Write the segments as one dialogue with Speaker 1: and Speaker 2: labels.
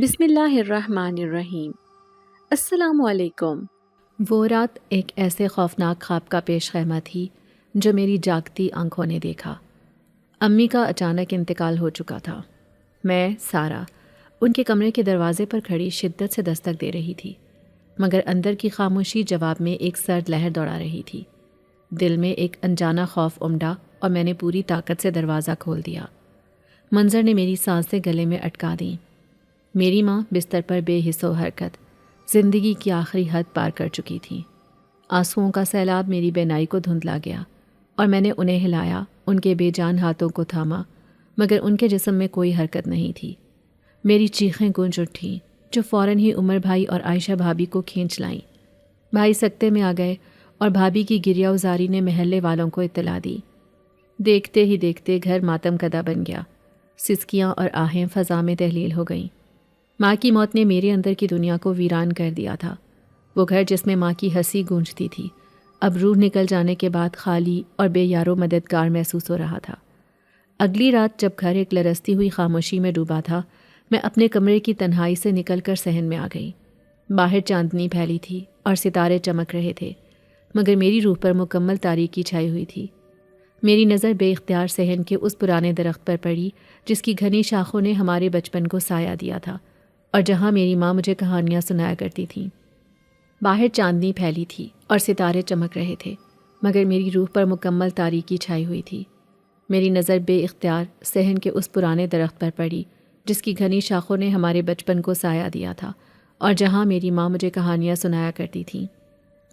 Speaker 1: بسم اللہ الرحمن الرحیم۔ السلام علیکم۔ وہ رات ایک ایسے خوفناک خواب کا پیش خیمہ تھی جو میری جاگتی آنکھوں نے دیکھا۔ امی کا اچانک انتقال ہو چکا تھا۔ میں سارا ان کے کمرے کے دروازے پر کھڑی شدت سے دستک دے رہی تھی، مگر اندر کی خاموشی جواب میں ایک سرد لہر دوڑا رہی تھی۔ دل میں ایک انجانا خوف امڈا اور میں نے پوری طاقت سے دروازہ کھول دیا۔ منظر نے میری سانسیں گلے میں اٹکا دیں۔ میری ماں بستر پر بے حس و حرکت زندگی کی آخری حد پار کر چکی تھی۔ آنسوؤں کا سیلاب میری بینائی کو دھندلا گیا اور میں نے انہیں ہلایا، ان کے بے جان ہاتھوں کو تھاما، مگر ان کے جسم میں کوئی حرکت نہیں تھی۔ میری چیخیں گونج اٹھیں جو فوراً ہی عمر بھائی اور عائشہ بھابھی کو کھینچ لائیں۔ بھائی سکتے میں آ گئے اور بھابھی کی گریہ ازاری نے محلے والوں کو اطلاع دی۔ دیکھتے ہی دیکھتے گھر ماتم کدہ بن گیا۔ سسکیاں اور آہیں فضا میں تحلیل ہو گئیں۔ ماں کی موت نے میرے اندر کی دنیا کو ویران کر دیا تھا۔ وہ گھر جس میں ماں کی ہنسی گونجتی تھی اب روح نکل جانے کے بعد خالی اور بے یار و مددگار محسوس ہو رہا تھا۔ اگلی رات جب گھر ایک لرزتی ہوئی خاموشی میں ڈوبا تھا، میں اپنے کمرے کی تنہائی سے نکل کر صحن میں آ گئی۔ باہر چاندنی پھیلی تھی اور ستارے چمک رہے تھے، مگر میری روح پر مکمل تاریکی چھائی ہوئی تھی۔ میری نظر بے اختیار صحن کے اس پرانے درخت پر پڑی جس کی گھنی شاخوں نے ہمارے بچپن کو سایہ دیا تھا اور جہاں میری ماں مجھے کہانیاں سنایا کرتی تھیں۔ باہر چاندنی پھیلی تھی اور ستارے چمک رہے تھے، مگر میری روح پر مکمل تاریکی چھائی ہوئی تھی۔ میری نظر بے اختیار صحن کے اس پرانے درخت پر پڑی جس کی گھنی شاخوں نے ہمارے بچپن کو سایہ دیا تھا اور جہاں میری ماں مجھے کہانیاں سنایا کرتی تھیں۔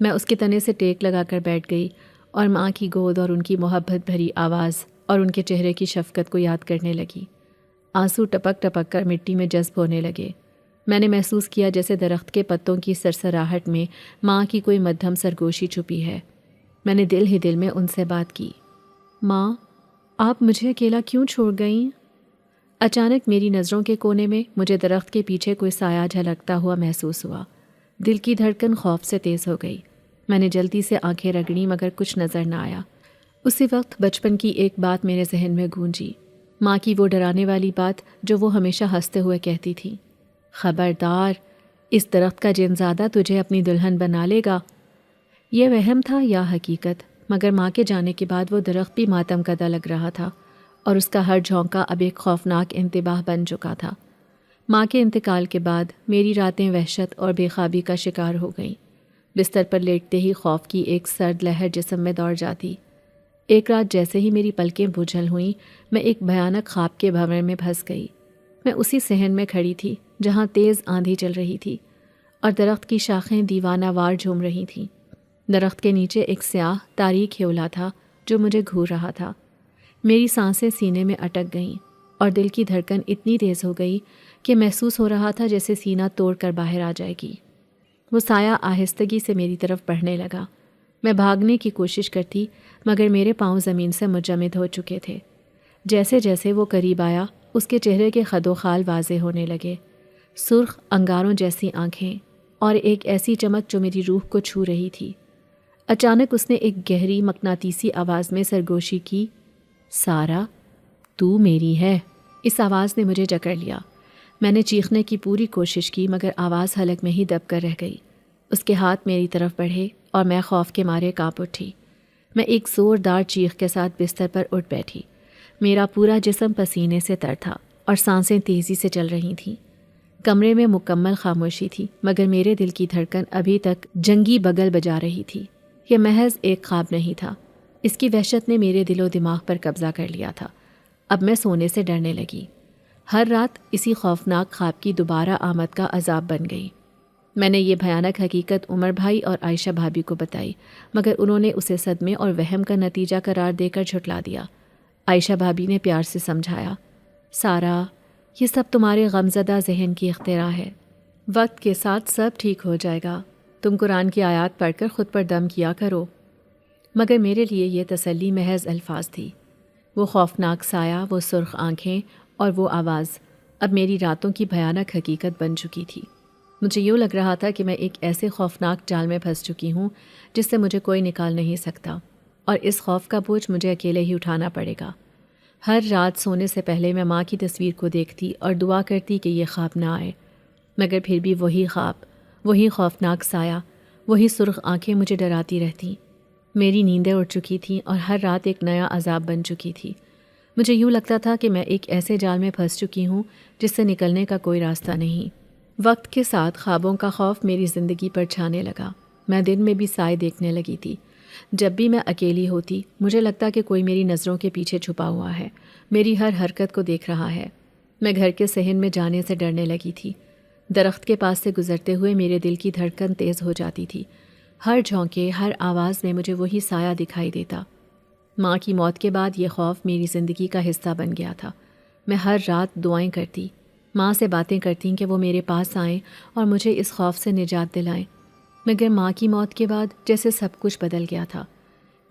Speaker 1: میں اس کے تنے سے ٹیک لگا کر بیٹھ گئی اور ماں کی گود اور ان کی محبت بھری آواز اور ان کے چہرے کی شفقت کو یاد کرنے لگی۔ آنسو ٹپک ٹپک کر مٹی میں جذب ہونے لگے۔ میں نے محسوس کیا جیسے درخت کے پتوں کی سرسراہٹ میں ماں کی کوئی مدھم سرگوشی چھپی ہے۔ میں نے دل ہی دل میں ان سے بات کی، ماں آپ مجھے اکیلا کیوں چھوڑ گئیں؟ اچانک میری نظروں کے کونے میں مجھے درخت کے پیچھے کوئی سایہ جھلکتا ہوا محسوس ہوا۔ دل کی دھڑکن خوف سے تیز ہو گئی۔ میں نے جلدی سے آنکھیں رگڑیں مگر کچھ نظر نہ آیا۔ اسی وقت بچپن کی ایک بات میرے ذہن میں گونجی، ماں کی وہ ڈرانے والی بات جو وہ ہمیشہ ہنستے ہوئے کہتی تھی، خبردار اس درخت کا جنزادہ تجھے اپنی دلہن بنا لے گا۔ یہ وہم تھا یا حقیقت، مگر ماں کے جانے کے بعد وہ درخت بھی ماتم کدہ لگ رہا تھا اور اس کا ہر جھونکا اب ایک خوفناک انتباہ بن چکا تھا۔ ماں کے انتقال کے بعد میری راتیں وحشت اور بے خوابی کا شکار ہو گئیں۔ بستر پر لیٹتے ہی خوف کی ایک سرد لہر جسم میں دوڑ جاتی۔ ایک رات جیسے ہی میری پلکیں بجھل ہوئیں، میں ایک بھیانک خواب کے بھنور میں پھنس گئی۔ میں اسی صحن میں کھڑی تھی جہاں تیز آندھی چل رہی تھی اور درخت کی شاخیں دیوانہ وار جھوم رہی تھیں۔ درخت کے نیچے ایک سیاہ تاریک ہیولا تھا جو مجھے گھور رہا تھا۔ میری سانسیں سینے میں اٹک گئیں اور دل کی دھڑکن اتنی تیز ہو گئی کہ محسوس ہو رہا تھا جیسے سینہ توڑ کر باہر آ جائے گی۔ وہ سایہ آہستگی سے میری طرف بڑھنے لگا۔ میں بھاگنے کی کوشش کرتی مگر میرے پاؤں زمین سے مجمد ہو چکے تھے۔ جیسے جیسے وہ قریب آیا اس کے چہرے کے خد و خال واضح ہونے لگے، سرخ انگاروں جیسی آنکھیں اور ایک ایسی چمک جو میری روح کو چھو رہی تھی۔ اچانک اس نے ایک گہری مقناطیسی آواز میں سرگوشی کی، سارا تو میری ہے۔ اس آواز نے مجھے جکڑ لیا۔ میں نے چیخنے کی پوری کوشش کی مگر آواز حلق میں ہی دب کر رہ گئی۔ اس کے ہاتھ میری طرف بڑھے اور میں خوف کے مارے کانپ اٹھی۔ میں ایک زوردار چیخ کے ساتھ بستر پر اٹھ بیٹھی۔ میرا پورا جسم پسینے سے تر تھا اور سانسیں تیزی سے چل رہی تھیں۔ کمرے میں مکمل خاموشی تھی مگر میرے دل کی دھڑکن ابھی تک جنگی بگل بجا رہی تھی۔ یہ محض ایک خواب نہیں تھا، اس کی وحشت نے میرے دل و دماغ پر قبضہ کر لیا تھا۔ اب میں سونے سے ڈرنے لگی۔ ہر رات اسی خوفناک خواب کی دوبارہ آمد کا عذاب بن گئی۔ میں نے یہ بھیانک حقیقت عمر بھائی اور عائشہ بھابھی کو بتائی مگر انہوں نے اسے صدمے اور وہم کا نتیجہ قرار دے کر جھٹلا دیا۔ عائشہ بھابھی نے پیار سے سمجھایا، سارا یہ سب تمہارے غمزدہ ذہن کی اختراع ہے، وقت کے ساتھ سب ٹھیک ہو جائے گا، تم قرآن کی آیات پڑھ کر خود پر دم کیا کرو۔ مگر میرے لیے یہ تسلی محض الفاظ تھی۔ وہ خوفناک سایہ، وہ سرخ آنکھیں اور وہ آواز اب میری راتوں کی بھیانک حقیقت بن چکی تھی۔ مجھے یوں لگ رہا تھا کہ میں ایک ایسے خوفناک جال میں پھنس چکی ہوں جس سے مجھے کوئی نکال نہیں سکتا اور اس خوف کا بوجھ مجھے اکیلے ہی اٹھانا پڑے گا۔ ہر رات سونے سے پہلے میں ماں کی تصویر کو دیکھتی اور دعا کرتی کہ یہ خواب نہ آئے مگر پھر بھی وہی خواب، وہی خوفناک سایہ، وہی سرخ آنکھیں مجھے ڈراتی رہتیں۔ میری نیندیں اڑ چکی تھیں اور ہر رات ایک نیا عذاب بن چکی تھی۔ مجھے یوں لگتا تھا کہ میں ایک ایسے جال میں پھنس چکی ہوں جس سے نکلنے کا کوئی راستہ نہیں۔ وقت کے ساتھ خوابوں کا خوف میری زندگی پر چھانے لگا۔ میں دن میں بھی سائے دیکھنے لگی تھی۔ جب بھی میں اکیلی ہوتی مجھے لگتا کہ کوئی میری نظروں کے پیچھے چھپا ہوا ہے، میری ہر حرکت کو دیکھ رہا ہے۔ میں گھر کے صحن میں جانے سے ڈرنے لگی تھی۔ درخت کے پاس سے گزرتے ہوئے میرے دل کی دھڑکن تیز ہو جاتی تھی۔ ہر جھونکے، ہر آواز میں مجھے وہی سایہ دکھائی دیتا۔ ماں کی موت کے بعد یہ خوف میری زندگی کا حصہ بن گیا تھا۔ میں ہر رات دعائیں کرتی، ماں سے باتیں کرتی کہ وہ میرے پاس آئیں اور مجھے اس خوف سے نجات دلائیں۔ مگر ماں کی موت کے بعد جیسے سب کچھ بدل گیا تھا۔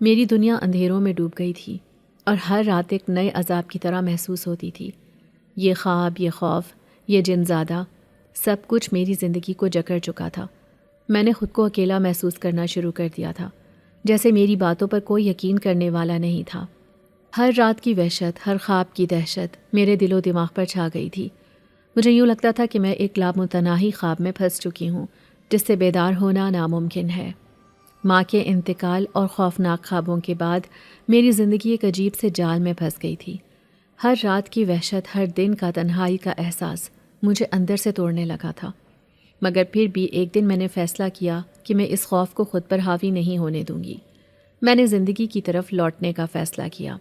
Speaker 1: میری دنیا اندھیروں میں ڈوب گئی تھی اور ہر رات ایک نئے عذاب کی طرح محسوس ہوتی تھی۔ یہ خواب، یہ خوف، یہ جن زادہ، سب کچھ میری زندگی کو جکڑ چکا تھا۔ میں نے خود کو اکیلا محسوس کرنا شروع کر دیا تھا، جیسے میری باتوں پر کوئی یقین کرنے والا نہیں تھا۔ ہر رات کی وحشت، ہر خواب کی دہشت میرے دل و دماغ پر چھا گئی تھی۔ مجھے یوں لگتا تھا کہ میں ایک لامتناہی خواب میں پھنس چکی ہوں جس سے بیدار ہونا ناممکن ہے۔ ماں کے انتقال اور خوفناک خوابوں کے بعد میری زندگی ایک عجیب سے جال میں پھنس گئی تھی۔ ہر رات کی وحشت، ہر دن کا تنہائی کا احساس مجھے اندر سے توڑنے لگا تھا۔ مگر پھر بھی ایک دن میں نے فیصلہ کیا کہ میں اس خوف کو خود پر حاوی نہیں ہونے دوں گی۔ میں نے زندگی کی طرف لوٹنے کا فیصلہ کیا۔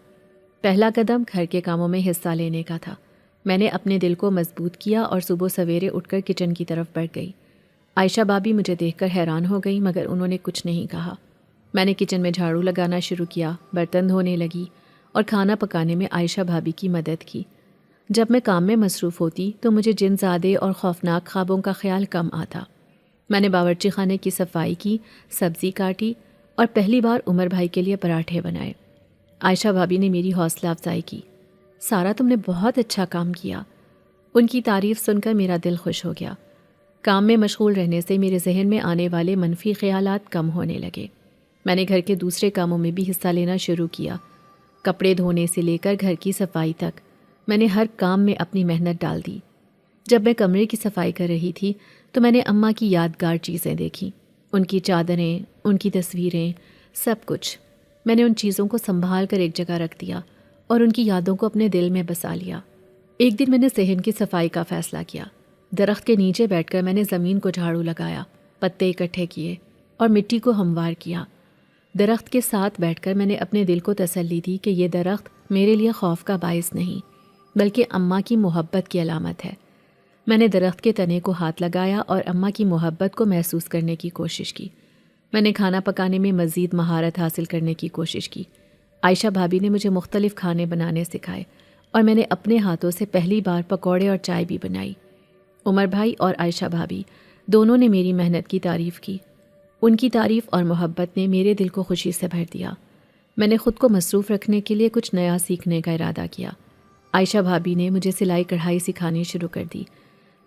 Speaker 1: پہلا قدم گھر کے کاموں میں حصہ لینے کا تھا۔ میں نے اپنے دل کو مضبوط کیا اور صبح سویرے اٹھ کر کچن کی طرف بڑھ گئی۔ عائشہ بھابی مجھے دیکھ کر حیران ہو گئی مگر انہوں نے کچھ نہیں کہا۔ میں نے کچن میں جھاڑو لگانا شروع کیا، برتن دھونے لگی اور کھانا پکانے میں عائشہ بھابی کی مدد کی۔ جب میں کام میں مصروف ہوتی تو مجھے جن زادے اور خوفناک خوابوں کا خیال کم آتا۔ میں نے باورچی خانے کی صفائی کی، سبزی کاٹی اور پہلی بار عمر بھائی کے لیے پراٹھے بنائے۔ عائشہ بھابی نے میری حوصلہ افزائی کی۔ سارا، تم نے بہت اچھا کام کیا۔ ان کی تعریف سن کر میرا دل خوش ہو گیا۔ کام میں مشغول رہنے سے میرے ذہن میں آنے والے منفی خیالات کم ہونے لگے۔ میں نے گھر کے دوسرے کاموں میں بھی حصہ لینا شروع کیا۔ کپڑے دھونے سے لے کر گھر کی صفائی تک میں نے ہر کام میں اپنی محنت ڈال دی۔ جب میں کمرے کی صفائی کر رہی تھی تو میں نے اماں کی یادگار چیزیں دیکھیں، ان کی چادریں، ان کی تصویریں، سب کچھ۔ میں نے ان چیزوں کو سنبھال کر ایک جگہ رکھ دیا اور ان کی یادوں کو اپنے دل میں بسا لیا۔ ایک دن میں نے صحن کی صفائی کا فیصلہ کیا۔ درخت کے نیچے بیٹھ کر میں نے زمین کو جھاڑو لگایا، پتے اکٹھے کیے اور مٹی کو ہموار کیا۔ درخت کے ساتھ بیٹھ کر میں نے اپنے دل کو تسلی دی کہ یہ درخت میرے لیے خوف کا باعث نہیں بلکہ اماں کی محبت کی علامت ہے۔ میں نے درخت کے تنے کو ہاتھ لگایا اور اماں کی محبت کو محسوس کرنے کی کوشش کی۔ میں نے کھانا پکانے میں مزید مہارت حاصل کرنے کی کوشش کی۔ عائشہ بھابی نے مجھے مختلف کھانے بنانے سکھائے اور میں نے اپنے ہاتھوں سے پہلی بار پکوڑے اور چائے بھی بنائی۔ عمر بھائی اور عائشہ بھابی دونوں نے میری محنت کی تعریف کی۔ ان کی تعریف اور محبت نے میرے دل کو خوشی سے بھر دیا۔ میں نے خود کو مصروف رکھنے کے لیے کچھ نیا سیکھنے کا ارادہ کیا۔ عائشہ بھابی نے مجھے سلائی کڑھائی سکھانی شروع کر دی۔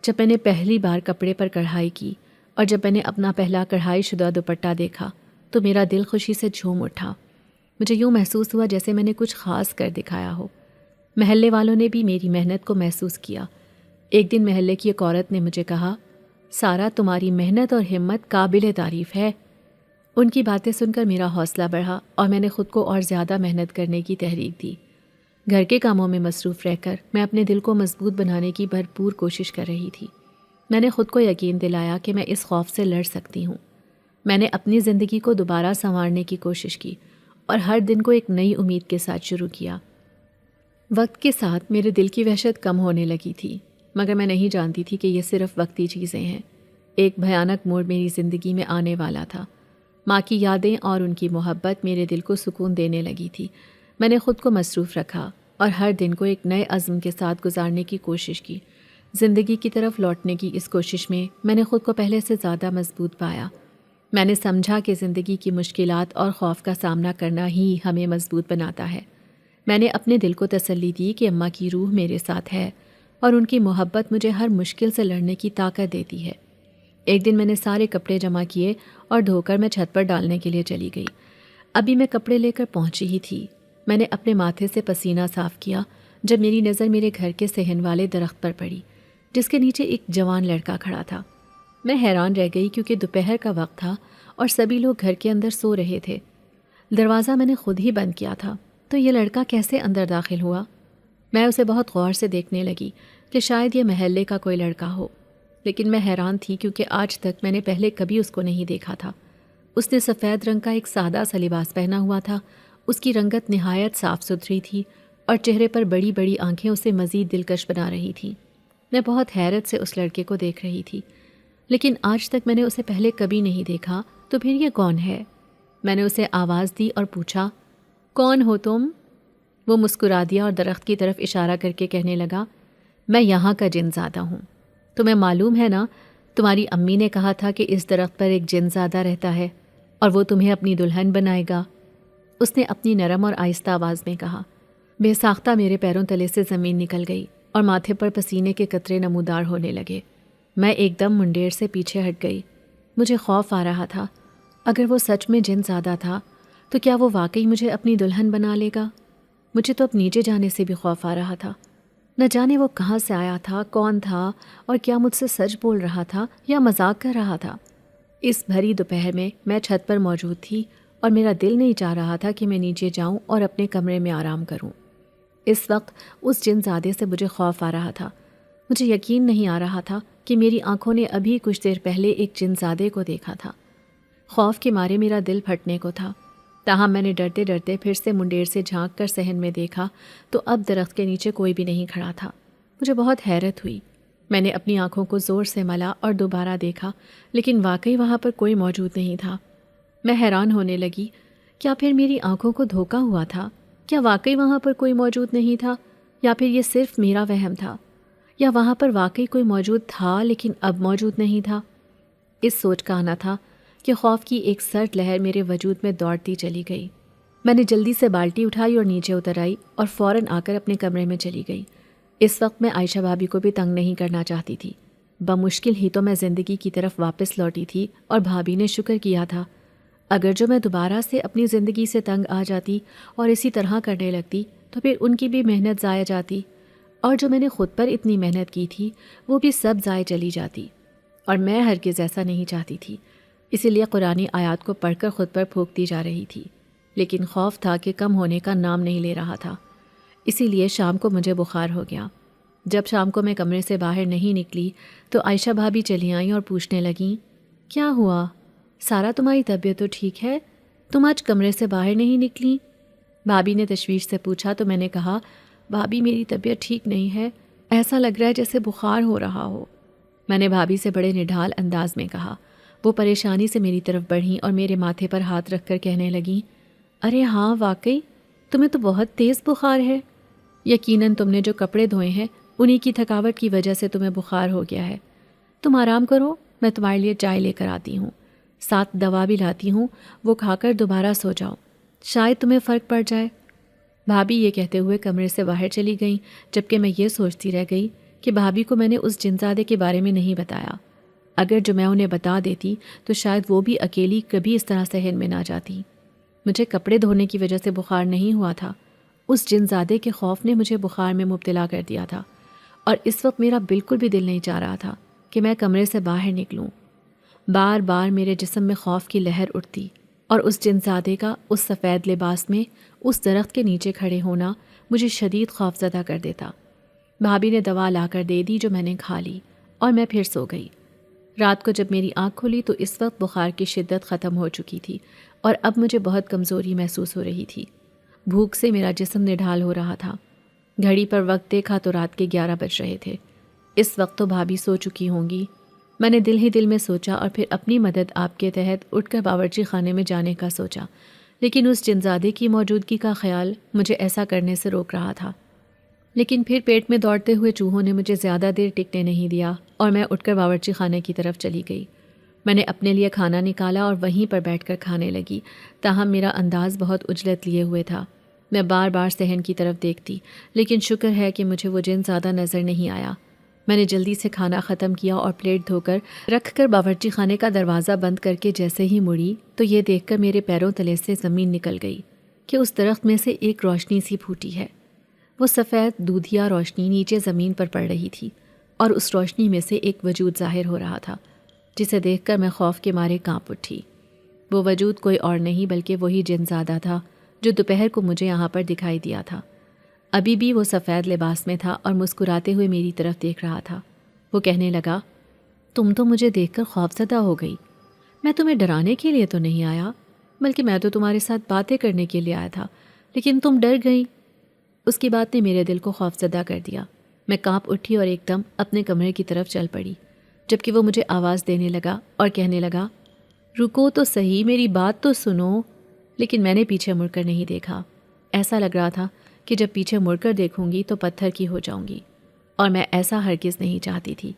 Speaker 1: جب میں نے پہلی بار کپڑے پر کڑھائی کی اور جب میں نے اپنا پہلا کڑھائی شدہ دوپٹہ دیکھا تو میرا دل خوشی سے جھوم اٹھا۔ مجھے یوں محسوس ہوا جیسے میں نے کچھ خاص کر دکھایا ہو۔ محلے والوں نے بھی میری محنت کو محسوس کیا۔ ایک دن محلے کی ایک عورت نے مجھے کہا، سارا، تمہاری محنت اور ہمت قابل تعریف ہے۔ ان کی باتیں سن کر میرا حوصلہ بڑھا اور میں نے خود کو اور زیادہ محنت کرنے کی تحریک دی۔ گھر کے کاموں میں مصروف رہ کر میں اپنے دل کو مضبوط بنانے کی بھرپور کوشش کر رہی تھی۔ میں نے خود کو یقین دلایا کہ میں اس خوف سے لڑ سکتی ہوں۔ میں نے اپنی زندگی کو دوبارہ سنوارنے کی کوشش کی اور ہر دن کو ایک نئی امید کے ساتھ شروع کیا۔ وقت کے ساتھ میرے دل کی وحشت کم ہونے لگی تھی مگر میں نہیں جانتی تھی کہ یہ صرف وقتی چیزیں ہیں۔ ایک بھیانک موڑ میری زندگی میں آنے والا تھا۔ ماں کی یادیں اور ان کی محبت میرے دل کو سکون دینے لگی تھی۔ میں نے خود کو مصروف رکھا اور ہر دن کو ایک نئے عزم کے ساتھ گزارنے کی کوشش کی۔ زندگی کی طرف لوٹنے کی اس کوشش میں نے خود کو پہلے سے زیادہ مضبوط پایا۔ میں نے سمجھا کہ زندگی کی مشکلات اور خوف کا سامنا کرنا ہی ہمیں مضبوط بناتا ہے۔ میں نے اپنے دل کو تسلی دی کہ اماں کی روح میرے ساتھ ہے اور ان کی محبت مجھے ہر مشکل سے لڑنے کی طاقت دیتی ہے۔ ایک دن میں نے سارے کپڑے جمع کیے اور دھو کر میں چھت پر ڈالنے کے لیے چلی گئی۔ ابھی میں کپڑے لے کر پہنچی ہی تھی، میں نے اپنے ماتھے سے پسینہ صاف کیا جب میری نظر میرے گھر کے صحن والے درخت پر پڑی۔ جس کے نیچے ایک جوان لڑکا کھڑا تھا۔ میں حیران رہ گئی کیونکہ دوپہر کا وقت تھا اور سبھی لوگ گھر کے اندر سو رہے تھے۔ دروازہ میں نے خود ہی بند کیا تھا، تو یہ لڑکا کیسے اندر داخل ہوا؟ میں اسے بہت غور سے دیکھنے لگی کہ شاید یہ محلے کا کوئی لڑکا ہو، لیکن میں حیران تھی کیونکہ آج تک میں نے پہلے کبھی اس کو نہیں دیکھا تھا۔ اس نے سفید رنگ کا ایک سادہ سا لباس پہنا ہوا تھا، اس کی رنگت نہایت صاف ستھری تھی اور چہرے پر بڑی بڑی آنکھیں اسے مزید دلکش بنا رہی تھیں۔ میں بہت حیرت سے اس لڑکے کو دیکھ رہی تھی، لیکن آج تک میں نے اسے پہلے کبھی نہیں دیکھا، تو پھر یہ کون ہے؟ میں نے اسے آواز دی اور پوچھا، کون ہو تم؟ وہ مسکرا دیا اور درخت کی طرف اشارہ کر کے کہنے لگا، میں یہاں کا جن زادہ ہوں۔ تمہیں معلوم ہے نا، تمہاری امی نے کہا تھا کہ اس درخت پر ایک جن زادہ رہتا ہے اور وہ تمہیں اپنی دلہن بنائے گا۔ اس نے اپنی نرم اور آہستہ آواز میں کہا۔ بے ساختہ میرے پیروں تلے سے زمین نکل گئی اور ماتھے پر پسینے کے قطرے نمودار ہونے لگے۔ میں ایک دم منڈیر سے پیچھے ہٹ گئی۔ مجھے خوف آ رہا تھا، اگر وہ سچ میں جن زادہ تھا تو کیا وہ واقعی مجھے اپنی دلہن بنا لے گا؟ مجھے تو اب نیچے جانے سے بھی خوف آ رہا تھا۔ نہ جانے وہ کہاں سے آیا تھا، کون تھا، اور کیا مجھ سے سچ بول رہا تھا یا مذاق کر رہا تھا۔ اس بھری دوپہر میں چھت پر موجود تھی اور میرا دل نہیں چاہ رہا تھا کہ میں نیچے جاؤں اور اپنے کمرے میں آرام کروں۔ اس وقت اس جن زادے سے مجھے خوف آ رہا تھا۔ مجھے یقین نہیں آ رہا تھا کہ میری آنکھوں نے ابھی کچھ دیر پہلے ایک جن زادے کو دیکھا تھا۔ خوف کے مارے میرا دل پھٹنے کو تھا، تاہم میں نے ڈرتے ڈرتے پھر سے منڈیر سے جھانک کر صحن میں دیکھا تو اب درخت کے نیچے کوئی بھی نہیں کھڑا تھا۔ مجھے بہت حیرت ہوئی۔ میں نے اپنی آنکھوں کو زور سے ملا اور دوبارہ دیکھا، لیکن واقعی وہاں پر کوئی موجود نہیں تھا۔ میں حیران ہونے لگی، کیا پھر میری آنکھوں کو دھوکا ہوا تھا؟ کیا واقعی وہاں پر کوئی موجود نہیں تھا، یا پھر یہ صرف میرا وہم تھا، یا وہاں پر واقعی کوئی موجود تھا لیکن اب موجود نہیں تھا؟ اس سوچ کا آنا تھا کہ خوف کی ایک سرد لہر میرے وجود میں دوڑتی چلی گئی۔ میں نے جلدی سے بالٹی اٹھائی اور نیچے اتر آئی اور فوراً آ کر اپنے کمرے میں چلی گئی۔ اس وقت میں عائشہ بھابی کو بھی تنگ نہیں کرنا چاہتی تھی۔ بمشکل ہی تو میں زندگی کی طرف واپس لوٹی تھی اور بھابی نے شکر کیا تھا۔ اگر جو میں دوبارہ سے اپنی زندگی سے تنگ آ جاتی اور اسی طرح کرنے لگتی تو پھر ان کی بھی محنت ضائع جاتی، اور جو میں نے خود پر اتنی محنت کی تھی وہ بھی سب ضائع چلی جاتی، اور میں ہرگز ایسا نہیں چاہتی تھی۔ اسی لیے قرآنی آیات کو پڑھ کر خود پر پھونکتی جا رہی تھی، لیکن خوف تھا کہ کم ہونے کا نام نہیں لے رہا تھا۔ اسی لیے شام کو مجھے بخار ہو گیا۔ جب شام کو میں کمرے سے باہر نہیں نکلی تو عائشہ بھابی چلی آئیں اور پوچھنے لگیں، کیا ہوا سارا، تمہاری طبیعت تو ٹھیک ہے؟ تم آج کمرے سے باہر نہیں نکلی؟ بھابی نے تشویش سے پوچھا تو میں نے کہا، بھابی میری طبیعت ٹھیک نہیں ہے، ایسا لگ رہا ہے جیسے بخار ہو رہا ہو۔ میں نے بھابی سے بڑے نڈھال انداز میں کہا۔ وہ پریشانی سے میری طرف بڑھیں اور میرے ماتھے پر ہاتھ رکھ کر کہنے لگیں، ارے ہاں واقعی تمہیں تو بہت تیز بخار ہے۔ یقیناً تم نے جو کپڑے دھوئے ہیں انہی کی تھکاوٹ کی وجہ سے تمہیں بخار ہو گیا ہے۔ تم آرام کرو، میں تمہارے لیے چائے لے کر آتی ہوں، ساتھ دوا بھی لاتی ہوں، وہ کھا کر دوبارہ سو جاؤ، شاید تمہیں فرق پڑ جائے۔ بھابی یہ کہتے ہوئے کمرے سے باہر چلی گئیں، جبکہ میں یہ سوچتی رہ گئی کہ بھابی کو میں نے اس جنزادے کے بارے میں نہیں بتایا۔ اگر جو میں انہیں بتا دیتی تو شاید وہ بھی اکیلی کبھی اس طرح صحن میں نہ جاتی۔ مجھے کپڑے دھونے کی وجہ سے بخار نہیں ہوا تھا، اس جنزادے کے خوف نے مجھے بخار میں مبتلا کر دیا تھا، اور اس وقت میرا بالکل بھی دل نہیں چاہ رہا تھا کہ میں کمرے سے باہر نکلوں۔ بار بار میرے جسم میں خوف کی لہر اٹھتی، اور اس جنزادے کا اس سفید لباس میں اس درخت کے نیچے کھڑے ہونا مجھے شدید خوف زدہ کر دیتا۔ بھابی نے دوا لا کر دے دی جو میں نے کھا لی، اور میں پھر سو گئی۔ رات کو جب میری آنکھ کھلی تو اس وقت بخار کی شدت ختم ہو چکی تھی، اور اب مجھے بہت کمزوری محسوس ہو رہی تھی۔ بھوک سے میرا جسم نڈھال ہو رہا تھا۔ گھڑی پر وقت دیکھا تو رات کے 11 بج رہے تھے۔ اس وقت تو بھابی سو چکی ہوں گی۔ میں نے دل ہی دل میں سوچا اور پھر اپنی مدد آپ کے تحت اٹھ کر باورچی خانے میں جانے کا سوچا، لیکن اس جنزادے کی موجودگی کا خیال مجھے ایسا کرنے سے روک رہا تھا۔ لیکن پھر پیٹ میں دوڑتے ہوئے چوہوں نے مجھے زیادہ دیر ٹکنے نہیں دیا اور میں اٹھ کر باورچی خانے کی طرف چلی گئی۔ میں نے اپنے لیے کھانا نکالا اور وہیں پر بیٹھ کر کھانے لگی، تاہم میرا انداز بہت اجلت لیے ہوئے تھا۔ میں بار بار صحن کی طرف دیکھتی، لیکن شکر ہے کہ مجھے وہ جن زیادہ نظر نہیں آیا۔ میں نے جلدی سے کھانا ختم کیا اور پلیٹ دھو کر رکھ کر باورچی خانے کا دروازہ بند کر کے جیسے ہی مڑی تو یہ دیکھ کر میرے پیروں تلے سے زمین نکل گئی کہ اس درخت میں سے ایک روشنی سی پھوٹی ہے۔ وہ سفید دودھیا روشنی نیچے زمین پر پڑ رہی تھی اور اس روشنی میں سے ایک وجود ظاہر ہو رہا تھا جسے دیکھ کر میں خوف کے مارے کانپ اٹھی۔ وہ وجود کوئی اور نہیں بلکہ وہی جن زادہ تھا جو دوپہر کو مجھے یہاں پر دکھائی دیا تھا۔ ابھی بھی وہ سفید لباس میں تھا اور مسکراتے ہوئے میری طرف دیکھ رہا تھا۔ وہ کہنے لگا، تم تو مجھے دیکھ کر خوفزدہ ہو گئی۔ میں تمہیں ڈرانے کے لیے تو نہیں آیا، بلکہ میں تو تمہارے ساتھ باتیں کرنے کے لیے آیا تھا، لیکن تم ڈر گئی۔ اس کی بات نے میرے دل کو خوفزدہ کر دیا۔ میں کانپ اٹھی اور ایک دم اپنے کمرے کی طرف چل پڑی، جبکہ وہ مجھے آواز دینے لگا اور کہنے لگا، رکو تو صحیح، میری بات تو سنو۔ لیکن میں نے پیچھے مڑ کر نہیں دیکھا۔ ایسا لگ رہا تھا کہ جب پیچھے مڑ کر دیکھوں گی تو پتھر کی ہو جاؤں گی، اور میں ایسا ہرگز نہیں چاہتی تھی۔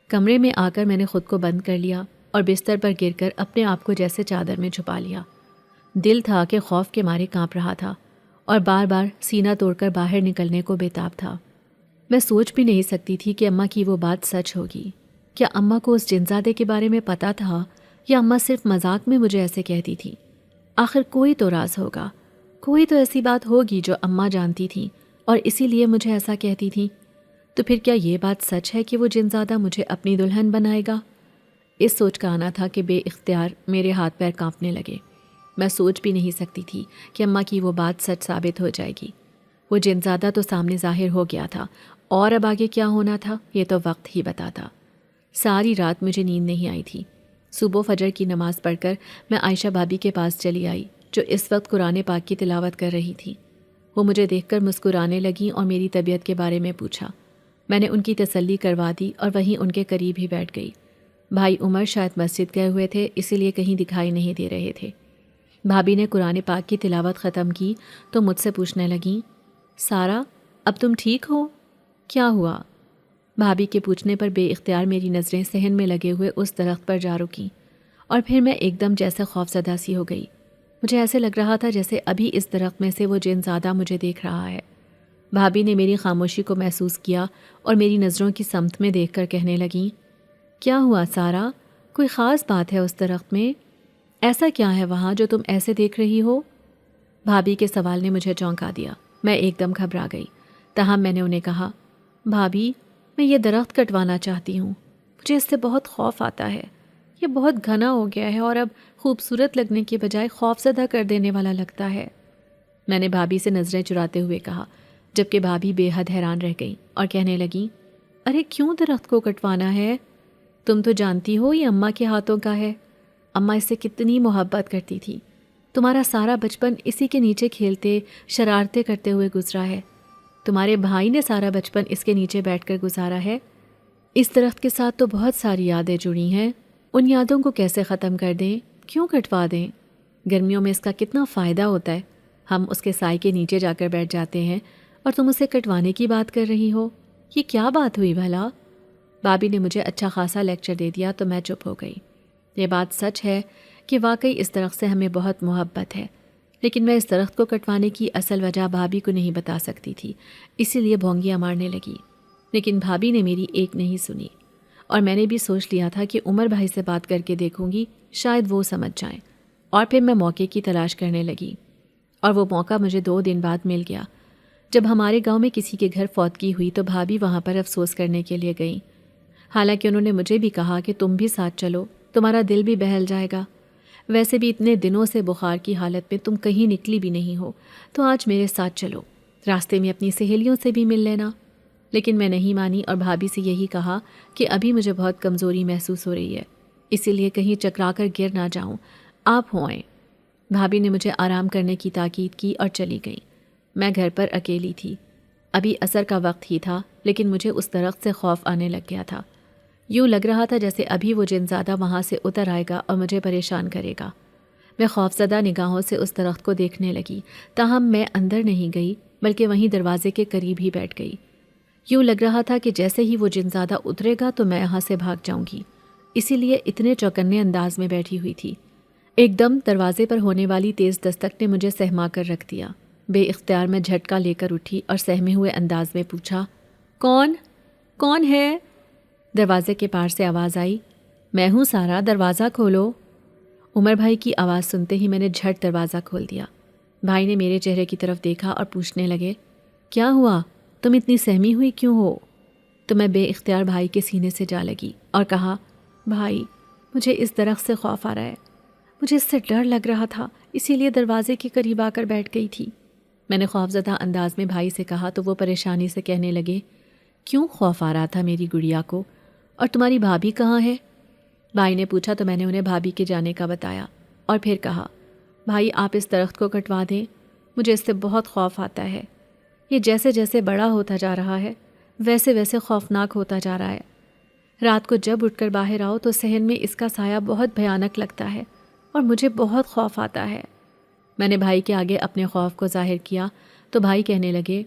Speaker 1: کمرے میں آ کر میں نے خود کو بند کر لیا اور بستر پر گر کر اپنے آپ کو جیسے چادر میں چھپا لیا۔ دل تھا کہ خوف کے مارے کانپ رہا تھا اور بار بار سینہ توڑ کر باہر نکلنے کو بےتاب تھا۔ میں سوچ بھی نہیں سکتی تھی کہ اماں کی وہ بات سچ ہوگی۔ کیا اماں کو اس جنزادے کے بارے میں پتہ تھا یا اماں صرف مذاق میں مجھے ایسے کہتی تھی؟ آخر کوئی تو راز ہوگا، کوئی تو ایسی بات ہوگی جو اماں جانتی تھیں اور اسی لیے مجھے ایسا کہتی تھیں۔ تو پھر کیا یہ بات سچ ہے کہ وہ جنزادہ مجھے اپنی دلہن بنائے گا؟ اس سوچ کا آنا تھا کہ بے اختیار میرے ہاتھ پیر کانپنے لگے۔ میں سوچ بھی نہیں سکتی تھی کہ اماں کی وہ بات سچ ثابت ہو جائے گی۔ وہ جنزادہ تو سامنے ظاہر ہو گیا تھا، اور اب آگے کیا ہونا تھا یہ تو وقت ہی بتاتا۔ ساری رات مجھے نیند نہیں آئی تھی۔ صبح فجر کی نماز پڑھ کر میں عائشہ بھابی کے پاس چلی آئی جو اس وقت قرآن پاک کی تلاوت کر رہی تھی۔ وہ مجھے دیکھ کر مسکرانے لگیں اور میری طبیعت کے بارے میں پوچھا۔ میں نے ان کی تسلی کروا دی اور وہیں ان کے قریب ہی بیٹھ گئی۔ بھائی عمر شاید مسجد گئے ہوئے تھے، اسی لیے کہیں دکھائی نہیں دے رہے تھے۔ بھابی نے قرآن پاک کی تلاوت ختم کی تو مجھ سے پوچھنے لگیں، سارا اب تم ٹھیک ہو؟ کیا ہوا؟ بھابی کے پوچھنے پر بے اختیار میری نظریں صحن میں لگے ہوئے اس درخت پر جا رکیں، اور پھر میں ایک دم جیسے خوفزدہ سی ہو گئی۔ مجھے ایسے لگ رہا تھا جیسے ابھی اس درخت میں سے وہ جن زادہ مجھے دیکھ رہا ہے۔ بھابی نے میری خاموشی کو محسوس کیا اور میری نظروں کی سمت میں دیکھ کر کہنے لگیں، کیا ہوا سارا؟ کوئی خاص بات ہے اس درخت میں؟ ایسا کیا ہے وہاں جو تم ایسے دیکھ رہی ہو؟ بھابی کے سوال نے مجھے چونکا دیا۔ میں ایک دم گھبرا گئی، تاہم میں نے انہیں کہا، بھابی میں یہ درخت کٹوانا چاہتی ہوں، مجھے اس سے بہت خوف آتا ہے۔ یہ بہت گھنا ہو گیا ہے اور اب خوبصورت لگنے کے بجائے خوفزدہ کر دینے والا لگتا ہے۔ میں نے بھابی سے نظریں چراتے ہوئے کہا، جبکہ بھابی بے حد حیران رہ گئیں اور کہنے لگیں، ارے کیوں درخت کو کٹوانا ہے؟ تم تو جانتی ہو یہ اماں کے ہاتھوں کا ہے۔ اماں اس سے کتنی محبت کرتی تھی۔ تمہارا سارا بچپن اسی کے نیچے کھیلتے شرارتیں کرتے ہوئے گزرا ہے۔ تمہارے بھائی نے سارا بچپن اس کے نیچے بیٹھ کر گزارا ہے۔ اس درخت کے ساتھ تو بہت ساری یادیں جڑی ہیں، ان یادوں کو کیسے ختم کر دیں؟ کیوں کٹوا دیں؟ گرمیوں میں اس کا کتنا فائدہ ہوتا ہے، ہم اس کے سائے کے نیچے جا کر بیٹھ جاتے ہیں، اور تم اسے کٹوانے کی بات کر رہی ہو؟ یہ کیا بات ہوئی بھلا؟ بھابی نے مجھے اچھا خاصا لیکچر دے دیا تو میں چپ ہو گئی۔ یہ بات سچ ہے کہ واقعی اس درخت سے ہمیں بہت محبت ہے، لیکن میں اس درخت کو کٹوانے کی اصل وجہ بھابی کو نہیں بتا سکتی تھی، اسی لیے بھونگیاں مارنے لگی۔ لیکن بھابی نے میری ایک نہیں سنی، اور میں نے بھی سوچ لیا تھا کہ عمر بھائی سے بات کر کے دیکھوں گی، شاید وہ سمجھ جائیں۔ اور پھر میں موقع کی تلاش کرنے لگی، اور وہ موقع مجھے 2 دن بعد مل گیا۔ جب ہمارے گاؤں میں کسی کے گھر فوتگی ہوئی تو بھابی وہاں پر افسوس کرنے کے لیے گئیں۔ حالانکہ انہوں نے مجھے بھی کہا کہ تم بھی ساتھ چلو، تمہارا دل بھی بہل جائے گا۔ ویسے بھی اتنے دنوں سے بخار کی حالت میں تم کہیں نکلی بھی نہیں ہو، تو آج میرے ساتھ چلو، راستے میں اپنی سہیلیوں سے بھی مل لینا۔ لیکن میں نہیں مانی اور بھابی سے یہی کہا کہ ابھی مجھے بہت کمزوری محسوس ہو رہی ہے، اسی لیے کہیں چکرا کر گر نہ جاؤں، آپ ہوئیں۔ بھابی نے مجھے آرام کرنے کی تاکید کی اور چلی گئیں۔ میں گھر پر اکیلی تھی۔ ابھی عصر کا وقت ہی تھا، لیکن مجھے اس درخت سے خوف آنے لگ گیا تھا۔ یوں لگ رہا تھا جیسے ابھی وہ جن زادہ وہاں سے اتر آئے گا اور مجھے پریشان کرے گا۔ میں خوفزدہ نگاہوں سے اس درخت کو دیکھنے لگی، تاہم میں اندر نہیں گئی بلکہ وہیں دروازے کے قریب ہی بیٹھ گئی۔ یوں لگ رہا تھا کہ جیسے ہی وہ جن زادہ اترے گا تو میں یہاں سے بھاگ جاؤں گی، اسی لیے اتنے چوکنے انداز میں بیٹھی ہوئی تھی۔ ایک دم دروازے پر ہونے والی تیز دستک نے مجھے سہما کر رکھ دیا۔ بے اختیار میں جھٹکا لے کر اٹھی اور سہمے ہوئے انداز میں پوچھا، کون ہے؟ دروازے کے پار سے آواز آئی، میں ہوں سارا، دروازہ کھولو۔ عمر بھائی کی آواز سنتے ہی میں نے جھٹ دروازہ کھول دیا۔ بھائی نے میرے چہرے کی طرف دیکھا اور پوچھنے لگے، کیا ہوا؟ تم اتنی سہمی ہوئی کیوں ہو؟ تو میں بے اختیار بھائی کے سینے سے جا لگی اور کہا، بھائی مجھے اس درخت سے خوف آ رہا ہے، مجھے اس سے ڈر لگ رہا تھا، اسی لیے دروازے کے قریب آ کر بیٹھ گئی تھی۔ میں نے خوفزدہ انداز میں بھائی سے کہا تو وہ پریشانی سے کہنے لگے، کیوں خوف آ رہا تھا میری گڑیا کو، اور تمہاری بھابھی کہاں ہے؟ بھائی نے پوچھا تو میں نے انہیں بھابھی کے جانے کا بتایا اور پھر کہا، بھائی آپ اس درخت کو کٹوا دیں، مجھے اس سے بہت خوف آتا ہے، یہ جیسے جیسے بڑا ہوتا جا رہا ہے ویسے ویسے خوفناک ہوتا جا رہا ہے۔ رات کو جب اٹھ کر باہر آؤ تو صحن میں اس کا سایہ بہت بھیانک لگتا ہے اور مجھے بہت خوف آتا ہے۔ میں نے بھائی کے آگے اپنے خوف کو ظاہر کیا تو بھائی کہنے لگے،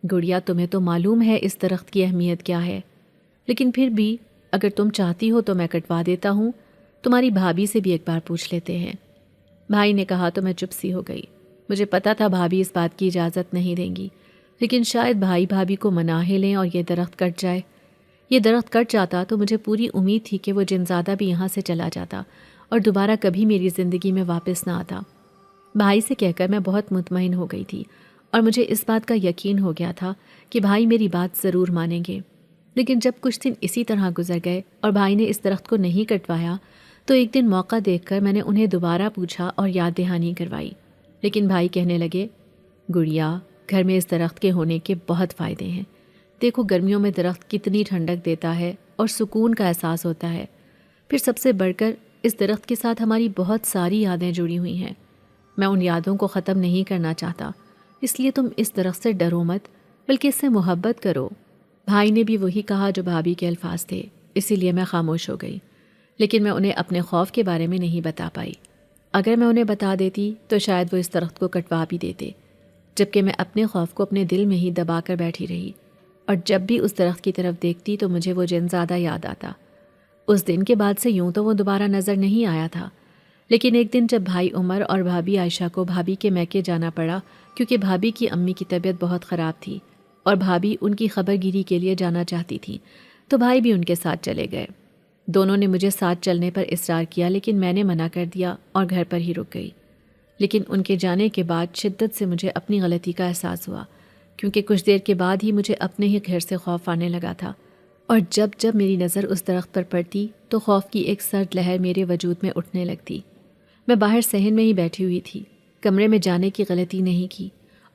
Speaker 1: گڑیا تمہیں تو معلوم ہے اس درخت کی اہمیت کیا ہے، لیکن پھر بھی اگر تم چاہتی ہو تو میں کٹوا دیتا ہوں، تمہاری بھابھی سے بھی ایک بار پوچھ لیتے ہیں۔ بھائی نے کہا تو میں چپ سی ہو گئی۔ مجھے پتا تھا بھابھی اس بات کی اجازت نہیں دیں گی، لیکن شاید بھائی بھابھی کو منا ہی لیں اور یہ درخت کٹ جائے۔ یہ درخت کٹ جاتا تو مجھے پوری امید تھی کہ وہ جنزادہ بھی یہاں سے چلا جاتا اور دوبارہ کبھی میری زندگی میں واپس نہ آتا۔ بھائی سے کہہ کر میں بہت مطمئن ہو گئی تھی اور مجھے اس بات کا یقین ہو گیا تھا کہ بھائی میری بات ضرور مانیں گے۔ لیکن جب کچھ دن اسی طرح گزر گئے اور بھائی نے اس درخت کو نہیں کٹوایا تو ایک دن موقع دیکھ کر میں نے انہیں دوبارہ پوچھا اور یاد دہانی کروائی، لیکن بھائی کہنے لگے، گڑیا گھر میں اس درخت کے ہونے کے بہت فائدے ہیں، دیکھو گرمیوں میں درخت کتنی ٹھنڈک دیتا ہے اور سکون کا احساس ہوتا ہے، پھر سب سے بڑھ کر اس درخت کے ساتھ ہماری بہت ساری یادیں جڑی ہوئی ہیں، میں ان یادوں کو ختم نہیں کرنا چاہتا، اس لیے تم اس درخت سے ڈرو مت بلکہ اس سے محبت کرو۔ بھائی نے بھی وہی کہا جو بھابھی کے الفاظ تھے، اسی لیے میں خاموش ہو گئی، لیکن میں انہیں اپنے خوف کے بارے میں نہیں بتا پائی۔ اگر میں انہیں بتا دیتی تو شاید وہ اس درخت کو کٹوا بھی دیتے، جبکہ میں اپنے خوف کو اپنے دل میں ہی دبا کر بیٹھی رہی، اور جب بھی اس درخت کی طرف دیکھتی تو مجھے وہ جنزادہ یاد آتا۔ اس دن کے بعد سے یوں تو وہ دوبارہ نظر نہیں آیا تھا، لیکن ایک دن جب بھائی عمر اور بھابھی عائشہ کو بھابھی کے میکے جانا پڑا کیونکہ بھابھی کی امی کی طبیعت بہت خراب تھی اور بھابھی ان کی خبر گیری کے لیے جانا چاہتی تھی، تو بھائی بھی ان کے ساتھ چلے گئے۔ دونوں نے مجھے ساتھ چلنے پر اصرار کیا لیکن میں نے منع کر دیا اور گھر پر ہی رک گئی۔ لیکن ان کے جانے کے بعد شدت سے مجھے اپنی غلطی کا احساس ہوا، کیونکہ کچھ دیر کے بعد ہی مجھے اپنے ہی گھر سے خوف آنے لگا تھا، اور جب جب میری نظر اس درخت پر پڑتی تو خوف کی ایک سرد لہر میرے وجود میں اٹھنے لگتی۔ میں باہر صحن میں ہی بیٹھی ہوئی تھی، کمرے میں جانے کی غلطی نہیں کی،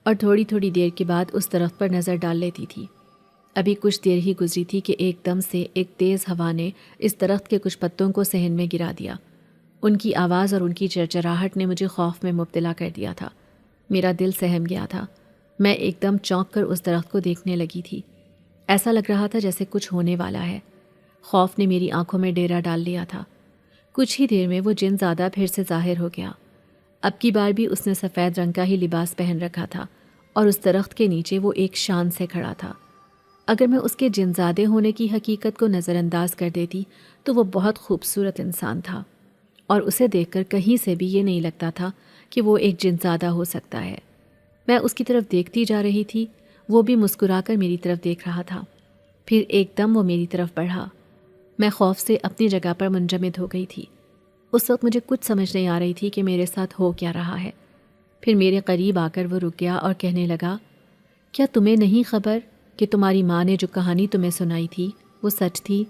Speaker 1: اور تھوڑی تھوڑی دیر کے بعد اس درخت پر نظر ڈال لیتی تھی۔ ابھی کچھ دیر ہی گزری تھی کہ ایک دم سے ایک تیز ہوا نے اس درخت کے کچھ پتوں کو صحن میں گرا دیا۔ ان کی آواز اور ان کی چرچراہٹ نے مجھے خوف میں مبتلا کر دیا تھا۔ میرا دل سہم گیا تھا۔ میں ایک دم چونک کر اس درخت کو دیکھنے لگی تھی۔ ایسا لگ رہا تھا جیسے کچھ ہونے والا ہے۔ خوف نے میری آنکھوں میں ڈیرا ڈال لیا تھا۔ کچھ ہی دیر میں وہ جن زادہ پھر سے ظاہر ہو گیا۔ اب کی بار بھی اس نے سفید رنگ کا ہی لباس پہن رکھا تھا اور اس درخت کے نیچے وہ ایک شان سے کھڑا تھا۔ اگر میں اس کے جنزادے ہونے کی حقیقت کو نظر انداز کر دیتی تو وہ بہت خوبصورت انسان تھا، اور اسے دیکھ کر کہیں سے بھی یہ نہیں لگتا تھا کہ وہ ایک جنزادہ ہو سکتا ہے۔ میں اس کی طرف دیکھتی جا رہی تھی، وہ بھی مسکرا کر میری طرف دیکھ رہا تھا۔ پھر ایک دم وہ میری طرف بڑھا۔ میں خوف سے اپنی جگہ پر منجمد ہو گئی تھی۔ اس وقت مجھے کچھ سمجھ نہیں آ رہی تھی کہ میرے ساتھ ہو کیا رہا ہے۔ پھر میرے قریب آ کر وہ رک گیا اور کہنے لگا، کیا تمہیں نہیں خبر کہ تمہاری ماں نے جو کہانی تمہیں سنائی تھی وہ سچ تھی؟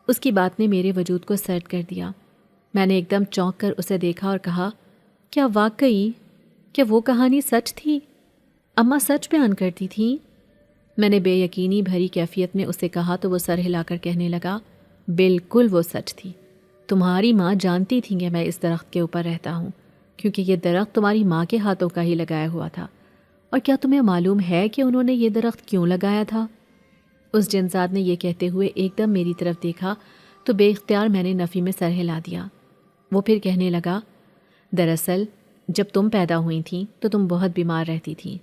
Speaker 1: اس کی بات نے میرے وجود کو سرد کر دیا۔ میں نے ایک دم چونک کر اسے دیکھا اور کہا، کیا واقعی؟ کیا وہ کہانی سچ تھی؟ اماں سچ بیان کرتی تھیں؟ میں نے بے یقینی بھری کیفیت میں اسے کہا تو وہ سر ہلا کر کہنے لگا، بالکل وہ سچ تھی۔ تمہاری ماں جانتی تھی کہ میں اس درخت کے اوپر رہتا ہوں، کیونکہ یہ درخت تمہاری ماں کے ہاتھوں کا ہی لگایا ہوا تھا۔ اور کیا تمہیں معلوم ہے کہ انہوں نے یہ درخت کیوں لگایا تھا؟ اس جنزاد نے یہ کہتے ہوئے ایک دم میری طرف دیکھا تو بے اختیار میں نے نفی میں سر ہلا دیا۔ وہ پھر کہنے لگا، دراصل جب تم پیدا ہوئی تھیں تو تم بہت بیمار رہتی تھیں،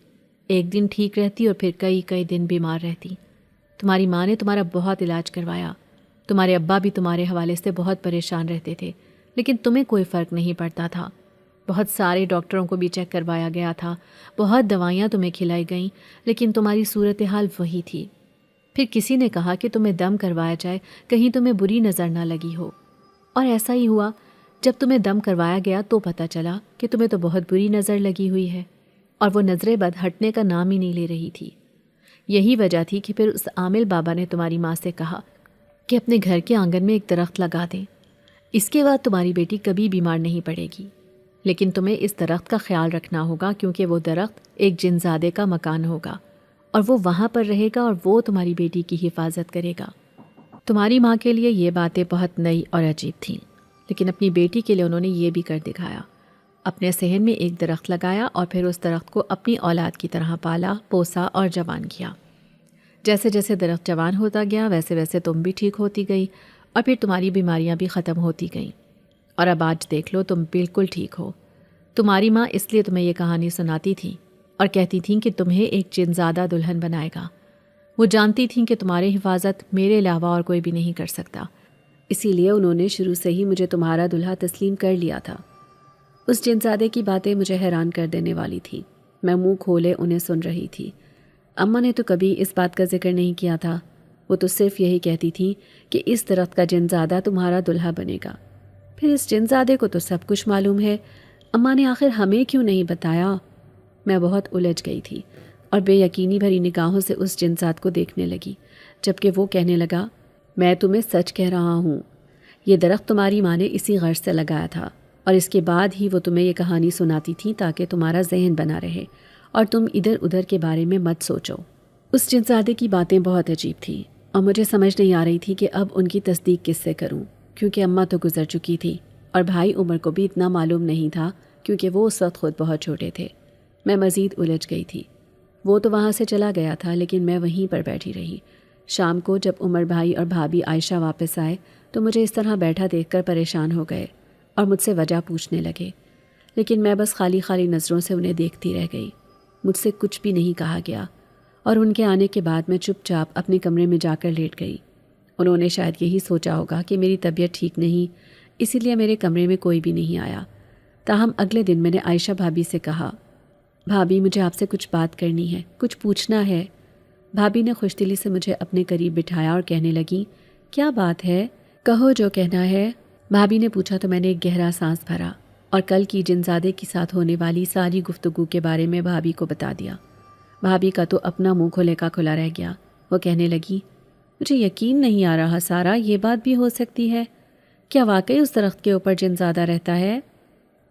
Speaker 1: ایک دن ٹھیک رہتی اور پھر کئی دن بیمار رہتی۔ تمہاری ماں نے تمہارا بہت علاج کروایا، تمہارے ابا بھی تمہارے حوالے سے بہت پریشان رہتے تھے، لیکن تمہیں کوئی فرق نہیں پڑتا تھا۔ بہت سارے ڈاکٹروں کو بھی چیک کروایا گیا تھا، بہت دوائیاں تمہیں کھلائی گئیں، لیکن تمہاری صورتحال وہی تھی۔ پھر کسی نے کہا کہ تمہیں دم کروایا جائے، کہیں تمہیں بری نظر نہ لگی ہو، اور ایسا ہی ہوا۔ جب تمہیں دم کروایا گیا تو پتہ چلا کہ تمہیں تو بہت بری نظر لگی ہوئی ہے، اور وہ نظر بد ہٹنے کا نام ہی نہیں لے رہی تھی۔ یہی وجہ تھی کہ پھر اس عامل بابا نے تمہاری ماں سے کہا کہ اپنے گھر کے آنگن میں ایک درخت لگا دیں، اس کے بعد تمہاری بیٹی کبھی بیمار نہیں پڑے گی۔ لیکن تمہیں اس درخت کا خیال رکھنا ہوگا کیونکہ وہ درخت ایک جنزادے کا مکان ہوگا اور وہ وہاں پر رہے گا اور وہ تمہاری بیٹی کی حفاظت کرے گا۔ تمہاری ماں کے لیے یہ باتیں بہت نئی اور عجیب تھیں، لیکن اپنی بیٹی کے لیے انہوں نے یہ بھی کر دکھایا۔ اپنے صحن میں ایک درخت لگایا اور پھر اس درخت کو اپنی اولاد کی طرح پالا، پوسا اور جوان کیا۔ جیسے جیسے درخت جوان ہوتا گیا ویسے ویسے تم بھی ٹھیک ہوتی گئی اور پھر تمہاری بیماریاں بھی ختم ہوتی گئیں، اور اب آج دیکھ لو تم بالکل ٹھیک ہو۔ تمہاری ماں اس لیے تمہیں یہ کہانی سناتی تھی اور کہتی تھیں کہ تمہیں ایک جنزادہ دلہن بنائے گا۔ وہ جانتی تھیں کہ تمہاری حفاظت میرے علاوہ اور کوئی بھی نہیں کر سکتا، اسی لیے انہوں نے شروع سے ہی مجھے تمہارا دلہا تسلیم کر لیا تھا۔ اس جنزادے کی باتیں مجھے حیران کر دینے والی تھیں۔ میں منہ کھولے انہیں سن رہی تھی۔ اماں نے تو کبھی اس بات کا ذکر نہیں کیا تھا، وہ تو صرف یہی کہتی تھی کہ اس درخت کا جنزادہ تمہارا دلہا بنے گا۔ پھر اس جنزادے کو تو سب کچھ معلوم ہے، اماں نے آخر ہمیں کیوں نہیں بتایا؟ میں بہت الجھ گئی تھی اور بے یقینی بھری نگاہوں سے اس جنزاد کو دیکھنے لگی، جبکہ وہ کہنے لگا، میں تمہیں سچ کہہ رہا ہوں، یہ درخت تمہاری ماں نے اسی غرض سے لگایا تھا، اور اس کے بعد ہی وہ تمہیں یہ کہانی سناتی تھی تاکہ تمہارا ذہن بنا رہے اور تم ادھر ادھر کے بارے میں مت سوچو۔ اس جنزادے کی باتیں بہت عجیب تھیں اور مجھے سمجھ نہیں آ رہی تھی کہ اب ان کی تصدیق کس سے کروں، کیونکہ اماں تو گزر چکی تھی اور بھائی عمر کو بھی اتنا معلوم نہیں تھا کیونکہ وہ اس وقت خود بہت چھوٹے تھے۔ میں مزید الجھ گئی تھی۔ وہ تو وہاں سے چلا گیا تھا لیکن میں وہیں پر بیٹھی رہی۔ شام کو جب عمر بھائی اور بھابھی عائشہ واپس آئے تو مجھے اس طرح بیٹھا دیکھ کر پریشان ہو گئے اور مجھ سے وجہ پوچھنے لگے، لیکن میں بس خالی خالی نظروں سے انہیں دیکھتی رہ گئی۔ مجھ سے کچھ بھی نہیں کہا گیا اور ان کے آنے کے بعد میں چپ چاپ اپنے کمرے میں جا کر لیٹ گئی۔ انہوں نے شاید یہی سوچا ہوگا کہ میری طبیعت ٹھیک نہیں، اسی لیے میرے کمرے میں کوئی بھی نہیں آیا۔ تاہم اگلے دن میں نے عائشہ بھابھی سے کہا، بھابھی مجھے آپ سے کچھ بات کرنی ہے، کچھ پوچھنا ہے۔ بھابھی نے خوش دلی سے مجھے اپنے قریب بٹھایا اور کہنے لگی، کیا بات ہے؟ کہو جو کہنا ہے۔ بھابھی نے پوچھا تو میں نے ایک گہرا سانس بھرا اور کل کی جنزادے کے ساتھ ہونے والی ساری گفتگو کے بارے میں بھابھی کو بتا دیا۔ بھابھی کا تو اپنا منہ کھلے کا کھلا رہ گیا۔ وہ کہنے لگی، مجھے یقین نہیں آ رہا سارا، یہ بات بھی ہو سکتی ہے؟ کیا واقعی اس درخت کے اوپر جنزادہ رہتا ہے؟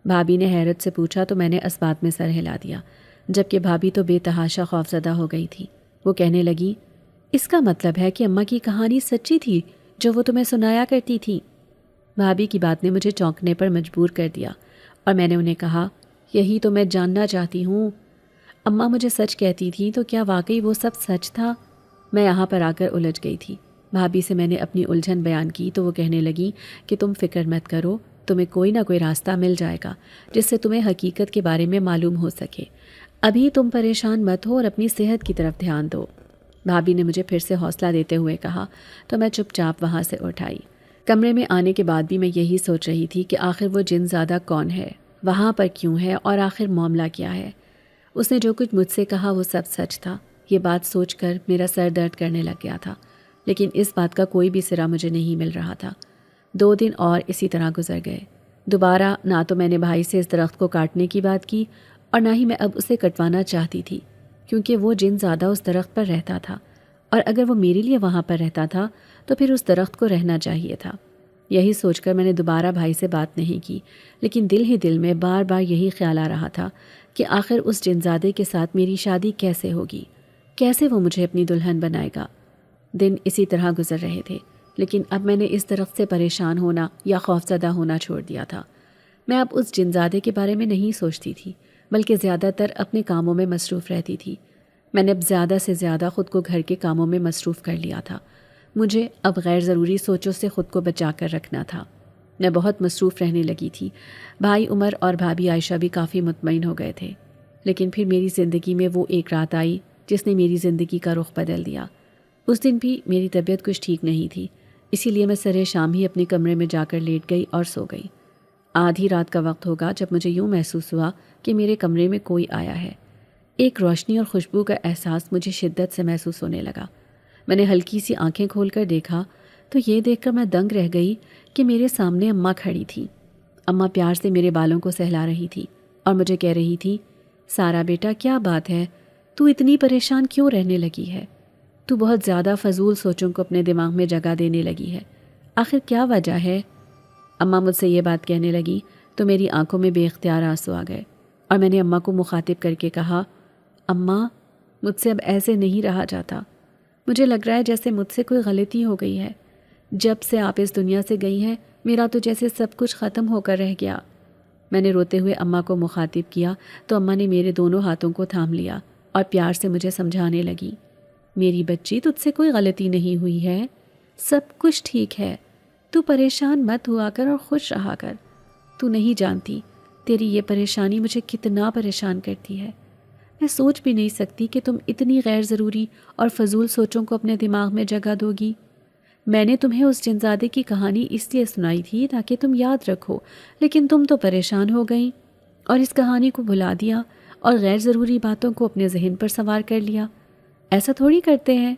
Speaker 1: بھابھی نے حیرت سے پوچھا تو میں نے اس بات میں سر ہلا دیا، جبکہ بھابھی تو بے تحاشا خوفزدہ ہو گئی تھی۔ وہ کہنے لگی، اس کا مطلب ہے کہ اماں کی کہانی سچی تھی جو وہ تمہیں سنایا کرتی تھی؟ بھابھی کی بات نے مجھے چونکنے پر مجبور کر دیا اور میں نے انہیں کہا، یہی تو میں جاننا چاہتی ہوں۔ اماں مجھے سچ کہتی تھی تو کیا واقعی وہ سب سچ تھا؟ میں یہاں پر آ کر الجھ گئی تھی۔ بھابھی سے میں نے اپنی الجھن بیان کی تو وہ کہنے لگی کہ تم فکر مت کرو، تمہیں کوئی نہ کوئی راستہ مل جائے گا جس سے تمہیں حقیقت کے بارے میں معلوم ہو سکے۔ ابھی تم پریشان مت ہو اور اپنی صحت کی طرف دھیان دو۔ بھابھی نے مجھے پھر سے حوصلہ دیتے ہوئے کہا تو میں چپ چاپ وہاں سے اٹھ آئی۔ کمرے میں آنے کے بعد بھی میں یہی سوچ رہی تھی کہ آخر وہ جنزادہ کون ہے، وہاں پر کیوں ہے اور آخر معاملہ کیا ہے۔ اس نے جو کچھ مجھ سے کہا وہ سب سچ تھا۔ یہ بات سوچ کر میرا سر درد کرنے لگ گیا تھا، لیکن اس بات کا کوئی بھی سرا مجھے نہیں مل رہا تھا۔ 2 دن اور اسی طرح گزر گئے۔ دوبارہ نہ تو میں نے بھائی سے اس درخت کو کاٹنے کی بات کی اور نہ ہی میں اب اسے کٹوانا چاہتی تھی، کیونکہ وہ جنزادہ اس درخت پر رہتا تھا اور اگر وہ میرے لیے وہاں پر رہتا تھا تو پھر اس درخت کو رہنا چاہیے تھا۔ یہی سوچ کر میں نے دوبارہ بھائی سے بات نہیں کی، لیکن دل ہی دل میں بار بار یہی خیال آ رہا تھا کہ آخر اس جنزادے کے ساتھ میری شادی کیسے ہوگی، کیسے وہ مجھے اپنی دلہن بنائے گا۔ دن اسی طرح گزر رہے تھے، لیکن اب میں نے اس درخت سے پریشان ہونا یا خوفزدہ ہونا چھوڑ دیا تھا۔ میں اب اس جنزادے کے بارے میں نہیں سوچتی تھی، بلکہ زیادہ تر اپنے کاموں میں مصروف رہتی تھی۔ میں نے اب زیادہ سے زیادہ خود کو گھر کے کاموں میں مصروف کر لیا تھا۔ مجھے اب غیر ضروری سوچوں سے خود کو بچا کر رکھنا تھا۔ میں بہت مصروف رہنے لگی تھی۔ بھائی عمر اور بھابھی عائشہ بھی کافی مطمئن ہو گئے تھے، لیکن پھر میری زندگی میں وہ ایک رات آئی جس نے میری زندگی کا رخ بدل دیا۔ اس دن بھی میری طبیعت کچھ ٹھیک نہیں تھی، اسی لیے میں سرے شام ہی اپنے کمرے میں جا کر لیٹ گئی اور سو گئی۔ آدھی رات کا وقت ہوگا جب مجھے یوں محسوس ہوا کہ میرے کمرے میں کوئی آیا ہے۔ ایک روشنی اور خوشبو کا احساس مجھے شدت سے محسوس ہونے لگا۔ میں نے ہلکی سی آنکھیں کھول کر دیکھا تو یہ دیکھ کر میں دنگ رہ گئی کہ میرے سامنے اماں کھڑی تھی۔ اماں پیار سے میرے بالوں کو سہلا رہی تھی اور مجھے کہہ رہی تھی، سارا بیٹا کیا بات ہے، تو اتنی پریشان کیوں رہنے لگی ہے؟ تو بہت زیادہ فضول سوچوں کو اپنے دماغ میں جگہ دینے لگی ہے، آخر کیا وجہ ہے؟ اماں مجھ سے یہ بات کہنے لگی تو میری آنکھوں میں بے اختیار آنسو آ گئے اور میں نے اماں کو مخاطب کر کے کہا، اماں مجھ سے اب ایسے نہیں رہا جاتا، مجھے لگ رہا ہے جیسے مجھ سے کوئی غلطی ہو گئی ہے، جب سے آپ اس دنیا سے گئی ہیں میرا تو جیسے سب کچھ ختم ہو کر رہ گیا۔ میں نے روتے ہوئے اماں کو مخاطب کیا تو اماں نے میرے دونوں ہاتھوں کو تھام لیا اور پیار سے مجھے سمجھانے لگی، میری بچی تجھ سے کوئی غلطی نہیں ہوئی ہے، سب کچھ ٹھیک ہے، تو پریشان مت ہوا کر اور خوش رہا کر، تو نہیں جانتی تیری یہ پریشانی مجھے کتنا پریشان کرتی ہے، میں سوچ بھی نہیں سکتی کہ تم اتنی غیر ضروری اور فضول سوچوں کو اپنے دماغ میں جگہ دو گی۔ میں نے تمہیں اس جنزادے کی کہانی اس لیے سنائی تھی تاکہ تم یاد رکھو، لیکن تم تو پریشان ہو گئیں اور اس کہانی کو بھلا دیا اور غیر ضروری باتوں کو اپنے ذہن پر سوار کر لیا۔ ایسا تھوڑی کرتے ہیں،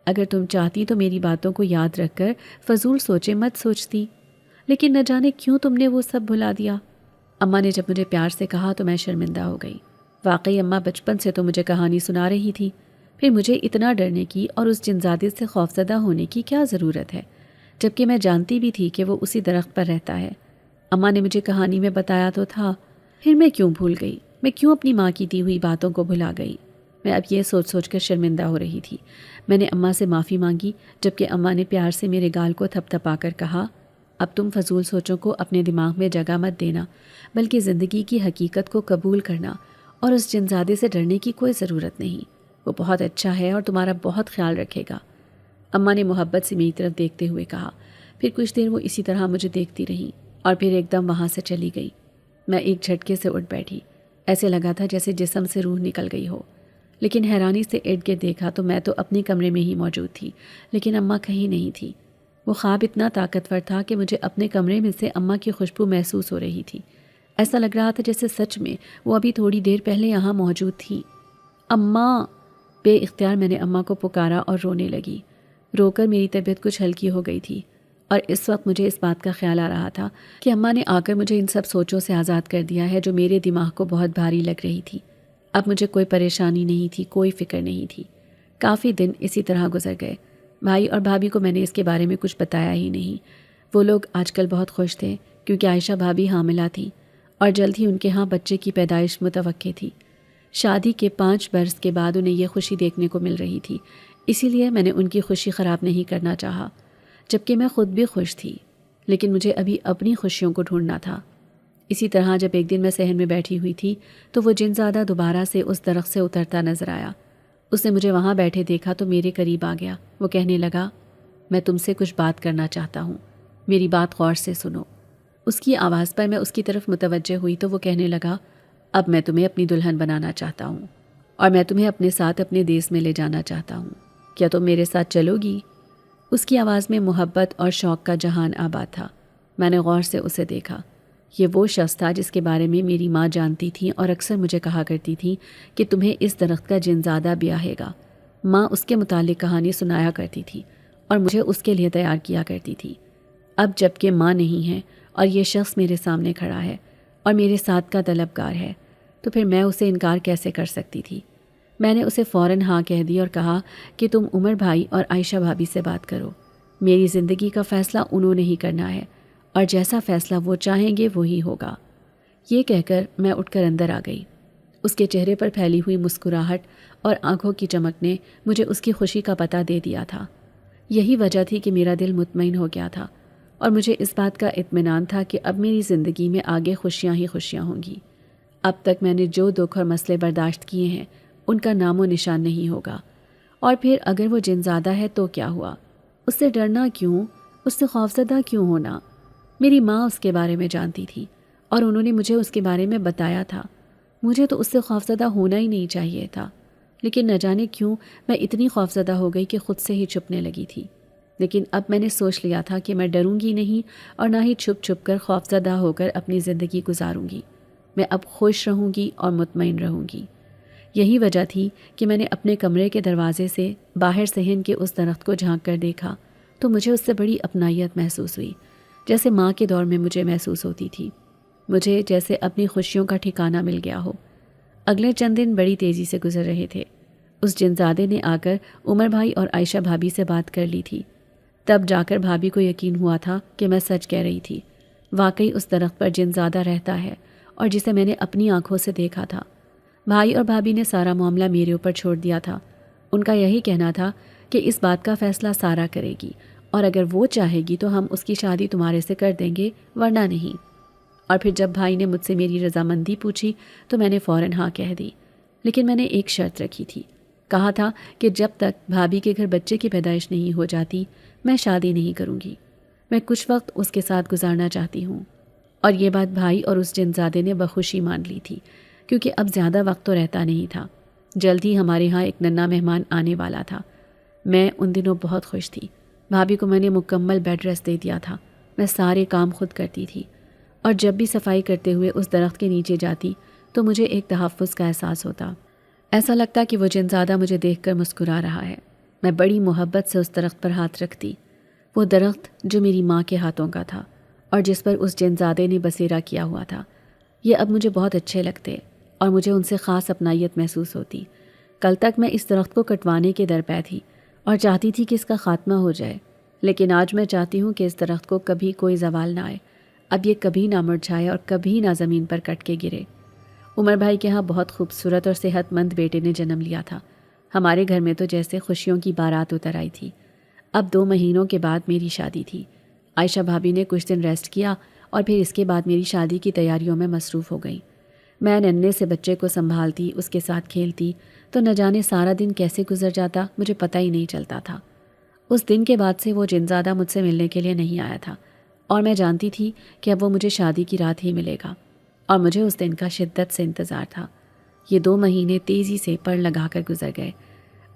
Speaker 1: اگر تم چاہتی تو میری باتوں کو یاد رکھ کر فضول سوچے مت سوچتی، لیکن نہ جانے کیوں تم نے وہ سب بھلا دیا۔ اماں نے جب مجھے پیار سے کہا تو میں شرمندہ ہو گئی، واقعی اماں بچپن سے تو مجھے کہانی سنا رہی تھی، پھر مجھے اتنا ڈرنے کی اور اس جنزادے سے خوفزدہ ہونے کی کیا ضرورت ہے، جبکہ میں جانتی بھی تھی کہ وہ اسی درخت پر رہتا ہے۔ اماں نے مجھے کہانی میں بتایا تو تھا، پھر میں کیوں بھول گئی، میں کیوں اپنی ماں کی دی ہوئی باتوں کو بھلا گئی؟ میں اب یہ سوچ سوچ کر شرمندہ ہو رہی تھی۔ میں نے اماں سے معافی مانگی، جبکہ اماں نے پیار سے میرے گال کو تھپ تھپا کر کہا، اب تم فضول سوچوں کو اپنے دماغ میں جگہ مت دینا، بلکہ زندگی کی حقیقت کو قبول کرنا، اور اس جنزادے سے ڈرنے کی کوئی ضرورت نہیں، وہ بہت اچھا ہے اور تمہارا بہت خیال رکھے گا۔ اماں نے محبت سے میری طرف دیکھتے ہوئے کہا، پھر کچھ دیر وہ اسی طرح مجھے دیکھتی رہی اور پھر ایک دم وہاں سے چلی گئی۔ میں ایک جھٹکے سے اٹھ بیٹھی، ایسے لگا تھا جیسے جسم سے روح نکل گئی ہو، لیکن حیرانی سے ارد گرد دیکھا تو میں تو اپنے کمرے میں ہی موجود تھی، لیکن اماں کہیں نہیں تھی۔ وہ خواب اتنا طاقتور تھا کہ مجھے اپنے کمرے میں سے اماں کی خوشبو محسوس ہو رہی تھی، ایسا لگ رہا تھا جیسے سچ میں وہ ابھی تھوڑی دیر پہلے یہاں موجود تھی۔ اماں! بے اختیار میں نے اماں کو پکارا اور رونے لگی۔ رو کر میری طبیعت کچھ ہلکی ہو گئی تھی، اور اس وقت مجھے اس بات کا خیال آ رہا تھا کہ اماں نے آ کر مجھے ان سب سوچوں سے آزاد کر دیا ہے جو میرے دماغ کو بہت بھاری لگ رہی تھی۔ اب مجھے کوئی پریشانی نہیں تھی، کوئی فکر نہیں تھی۔ کافی دن اسی طرح گزر گئے۔ بھائی اور بھابھی کو میں نے اس کے بارے میں کچھ بتایا ہی نہیں۔ وہ لوگ آج کل بہت خوش تھے کیونکہ عائشہ بھابھی حاملہ تھی اور جلد ہی ان کے ہاں بچے کی پیدائش متوقع تھی۔ شادی کے 5 برس کے بعد انہیں یہ خوشی دیکھنے کو مل رہی تھی، اسی لیے میں نے ان کی خوشی خراب نہیں کرنا چاہا، جبکہ میں خود بھی خوش تھی، لیکن مجھے ابھی اپنی خوشیوں کو ڈھونڈنا تھا۔ اسی طرح جب ایک دن میں صحن میں بیٹھی ہوئی تھی تو وہ جنزادہ دوبارہ سے اس درخت سے اترتا نظر آیا۔ اس نے مجھے وہاں بیٹھے دیکھا تو میرے قریب آ گیا۔ وہ کہنے لگا، میں تم سے کچھ بات کرنا چاہتا ہوں، میری بات غور سے سنو۔ اس کی آواز پر میں اس کی طرف متوجہ ہوئی تو وہ کہنے لگا، اب میں تمہیں اپنی دلہن بنانا چاہتا ہوں اور میں تمہیں اپنے ساتھ اپنے دیس میں لے جانا چاہتا ہوں، کیا تم میرے ساتھ چلو گی؟ اس کی آواز میں محبت اور شوق کا جہان آباد تھا۔ میں نے غور سے اسے دیکھا۔ یہ وہ شخص تھا جس کے بارے میں میری ماں جانتی تھی اور اکثر مجھے کہا کرتی تھی کہ تمہیں اس درخت کا جنزادہ بیاہے گا۔ ماں اس کے متعلق کہانی سنایا کرتی تھی اور مجھے اس کے لیے تیار کیا کرتی تھی۔ اب جب کہ ماں نہیں ہے اور یہ شخص میرے سامنے کھڑا ہے اور میرے ساتھ کا طلبگار ہے تو پھر میں اسے انکار کیسے کر سکتی تھی؟ میں نے اسے فوراً ہاں کہہ دی اور کہا کہ تم عمر بھائی اور عائشہ بھابھی سے بات کرو، میری زندگی کا فیصلہ انہوں نے ہی کرنا ہے اور جیسا فیصلہ وہ چاہیں گے وہی ہوگا۔ یہ کہہ کر میں اٹھ کر اندر آ گئی۔ اس کے چہرے پر پھیلی ہوئی مسکراہٹ اور آنکھوں کی چمک نے مجھے اس کی خوشی کا پتہ دے دیا تھا۔ یہی وجہ تھی کہ میرا دل مطمئن ہو گیا تھا اور مجھے اس بات کا اطمینان تھا کہ اب میری زندگی میں آگے خوشیاں ہی خوشیاں ہوں گی۔ اب تک میں نے جو دکھ اور مسئلے برداشت کیے ہیں ان کا نام و نشان نہیں ہوگا۔ اور پھر اگر وہ جنزادہ ہے تو کیا ہوا؟ اس سے ڈرنا کیوں؟ اس سے خوفزدہ کیوں ہونا؟ میری ماں اس کے بارے میں جانتی تھی اور انہوں نے مجھے اس کے بارے میں بتایا تھا۔ مجھے تو اس سے خوفزدہ ہونا ہی نہیں چاہیے تھا، لیکن نہ جانے کیوں میں اتنی خوفزدہ ہو گئی کہ خود سے ہی چھپنے لگی تھی۔ لیکن اب میں نے سوچ لیا تھا کہ میں ڈروں گی نہیں اور نہ ہی چھپ چھپ کر خوفزدہ ہو کر اپنی زندگی گزاروں گی۔ میں اب خوش رہوں گی اور مطمئن رہوں گی۔ یہی وجہ تھی کہ میں نے اپنے کمرے کے دروازے سے باہر صحن کے اس درخت کو جھانک کر دیکھا تو مجھے اس سے بڑی اپنائیت محسوس ہوئی، جیسے ماں کے دور میں مجھے محسوس ہوتی تھی۔ مجھے جیسے اپنی خوشیوں کا ٹھکانہ مل گیا ہو۔ اگلے چند دن بڑی تیزی سے گزر رہے تھے۔ اس جنزادے نے آ کر عمر بھائی اور عائشہ بھابھی سے بات کر لی تھی۔ تب جا کر بھابھی کو یقین ہوا تھا کہ میں سچ کہہ رہی تھی۔ واقعی اس درخت پر جنزادہ رہتا ہے، اور جسے میں نے اپنی آنکھوں سے دیکھا تھا۔ بھائی اور بھابھی نے سارا معاملہ میرے اوپر چھوڑ دیا تھا۔ ان کا یہی کہنا تھا کہ اس بات کا فیصلہ سارا کرے گی، اور اگر وہ چاہے گی تو ہم اس کی شادی تمہارے سے کر دیں گے، ورنہ نہیں۔ اور پھر جب بھائی نے مجھ سے میری رضامندی پوچھی تو میں نے فوراً ہاں کہہ دی، لیکن میں نے ایک شرط رکھی تھی۔ کہا تھا کہ جب تک بھابھی کے گھر بچے کی پیدائش نہیں ہو جاتی میں شادی نہیں کروں گی۔ میں کچھ وقت اس کے ساتھ گزارنا چاہتی ہوں۔ اور یہ بات بھائی اور اس جنزادے نے بخوشی مان لی تھی، کیونکہ اب زیادہ وقت تو رہتا نہیں تھا۔ جلد ہی ہمارے ہاں ایک ننھا مہمان آنے والا تھا۔ میں ان دنوں بہت خوش تھی۔ بھابھی کو میں نے مکمل بیڈ ریسٹ دے دیا تھا۔ میں سارے کام خود کرتی تھی، اور جب بھی صفائی کرتے ہوئے اس درخت کے نیچے جاتی تو مجھے ایک تحفظ کا احساس ہوتا۔ ایسا لگتا کہ وہ جنزادہ مجھے دیکھ کر مسکرا رہا ہے۔ میں بڑی محبت سے اس درخت پر ہاتھ رکھتی، وہ درخت جو میری ماں کے ہاتھوں کا تھا اور جس پر اس جنزادے نے بسیرا کیا ہوا تھا۔ یہ اب مجھے بہت اچھے لگتے اور مجھے ان سے خاص اپنائیت محسوس ہوتی۔ کل تک میں اس درخت کو کٹوانے کے درپے تھی اور چاہتی تھی کہ اس کا خاتمہ ہو جائے، لیکن آج میں چاہتی ہوں کہ اس درخت کو کبھی کوئی زوال نہ آئے۔ اب یہ کبھی نہ مرجھائے اور کبھی نہ زمین پر کٹ کے گرے۔ عمر بھائی کے ہاں بہت خوبصورت اور صحت مند بیٹے نے جنم لیا تھا۔ ہمارے گھر میں تو جیسے خوشیوں کی بارات اتر آئی تھی۔ اب 2 مہینوں کے بعد میری شادی تھی۔ عائشہ بھابھی نے کچھ دن ریسٹ کیا اور پھر اس کے بعد میری شادی کی تیاریوں میں مصروف ہو گئی۔ میں ننھے سے بچے کو سنبھالتی، اس کے ساتھ کھیلتی، تو نہ جانے سارا دن کیسے گزر جاتا مجھے پتہ ہی نہیں چلتا تھا۔ اس دن کے بعد سے وہ جنزادہ مجھ سے ملنے کے لیے نہیں آیا تھا، اور میں جانتی تھی کہ اب وہ مجھے شادی کی رات ہی ملے گا، اور مجھے اس دن کا شدت سے انتظار تھا۔ یہ 2 مہینے تیزی سے پڑ لگا کر گزر گئے۔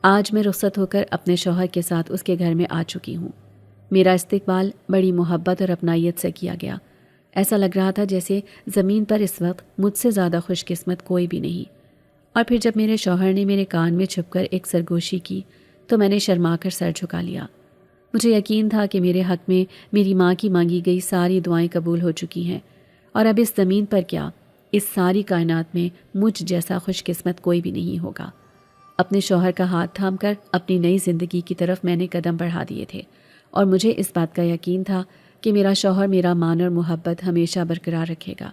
Speaker 1: آج میں رخصت ہو کر اپنے شوہر کے ساتھ اس کے گھر میں آ چکی ہوں۔ میرا استقبال بڑی محبت اور اپنائیت سے کیا گیا۔ ایسا لگ رہا تھا جیسے زمین پر اس وقت مجھ سے زیادہ خوش قسمت کوئی بھی نہیں۔ اور پھر جب میرے شوہر نے میرے کان میں چھپ کر ایک سرگوشی کی تو میں نے شرما کر سر جھکا لیا۔ مجھے یقین تھا کہ میرے حق میں میری ماں کی مانگی گئی ساری دعائیں قبول ہو چکی ہیں، اور اب اس زمین پر کیا، اس ساری کائنات میں مجھ جیسا خوش قسمت کوئی بھی نہیں ہوگا۔ اپنے شوہر کا ہاتھ تھام کر اپنی نئی زندگی کی طرف میں نے قدم بڑھا دیے تھے، اور مجھے اس بات کا یقین تھا کہ میرا شوہر میرا مان اور محبت ہمیشہ برقرار رکھے گا۔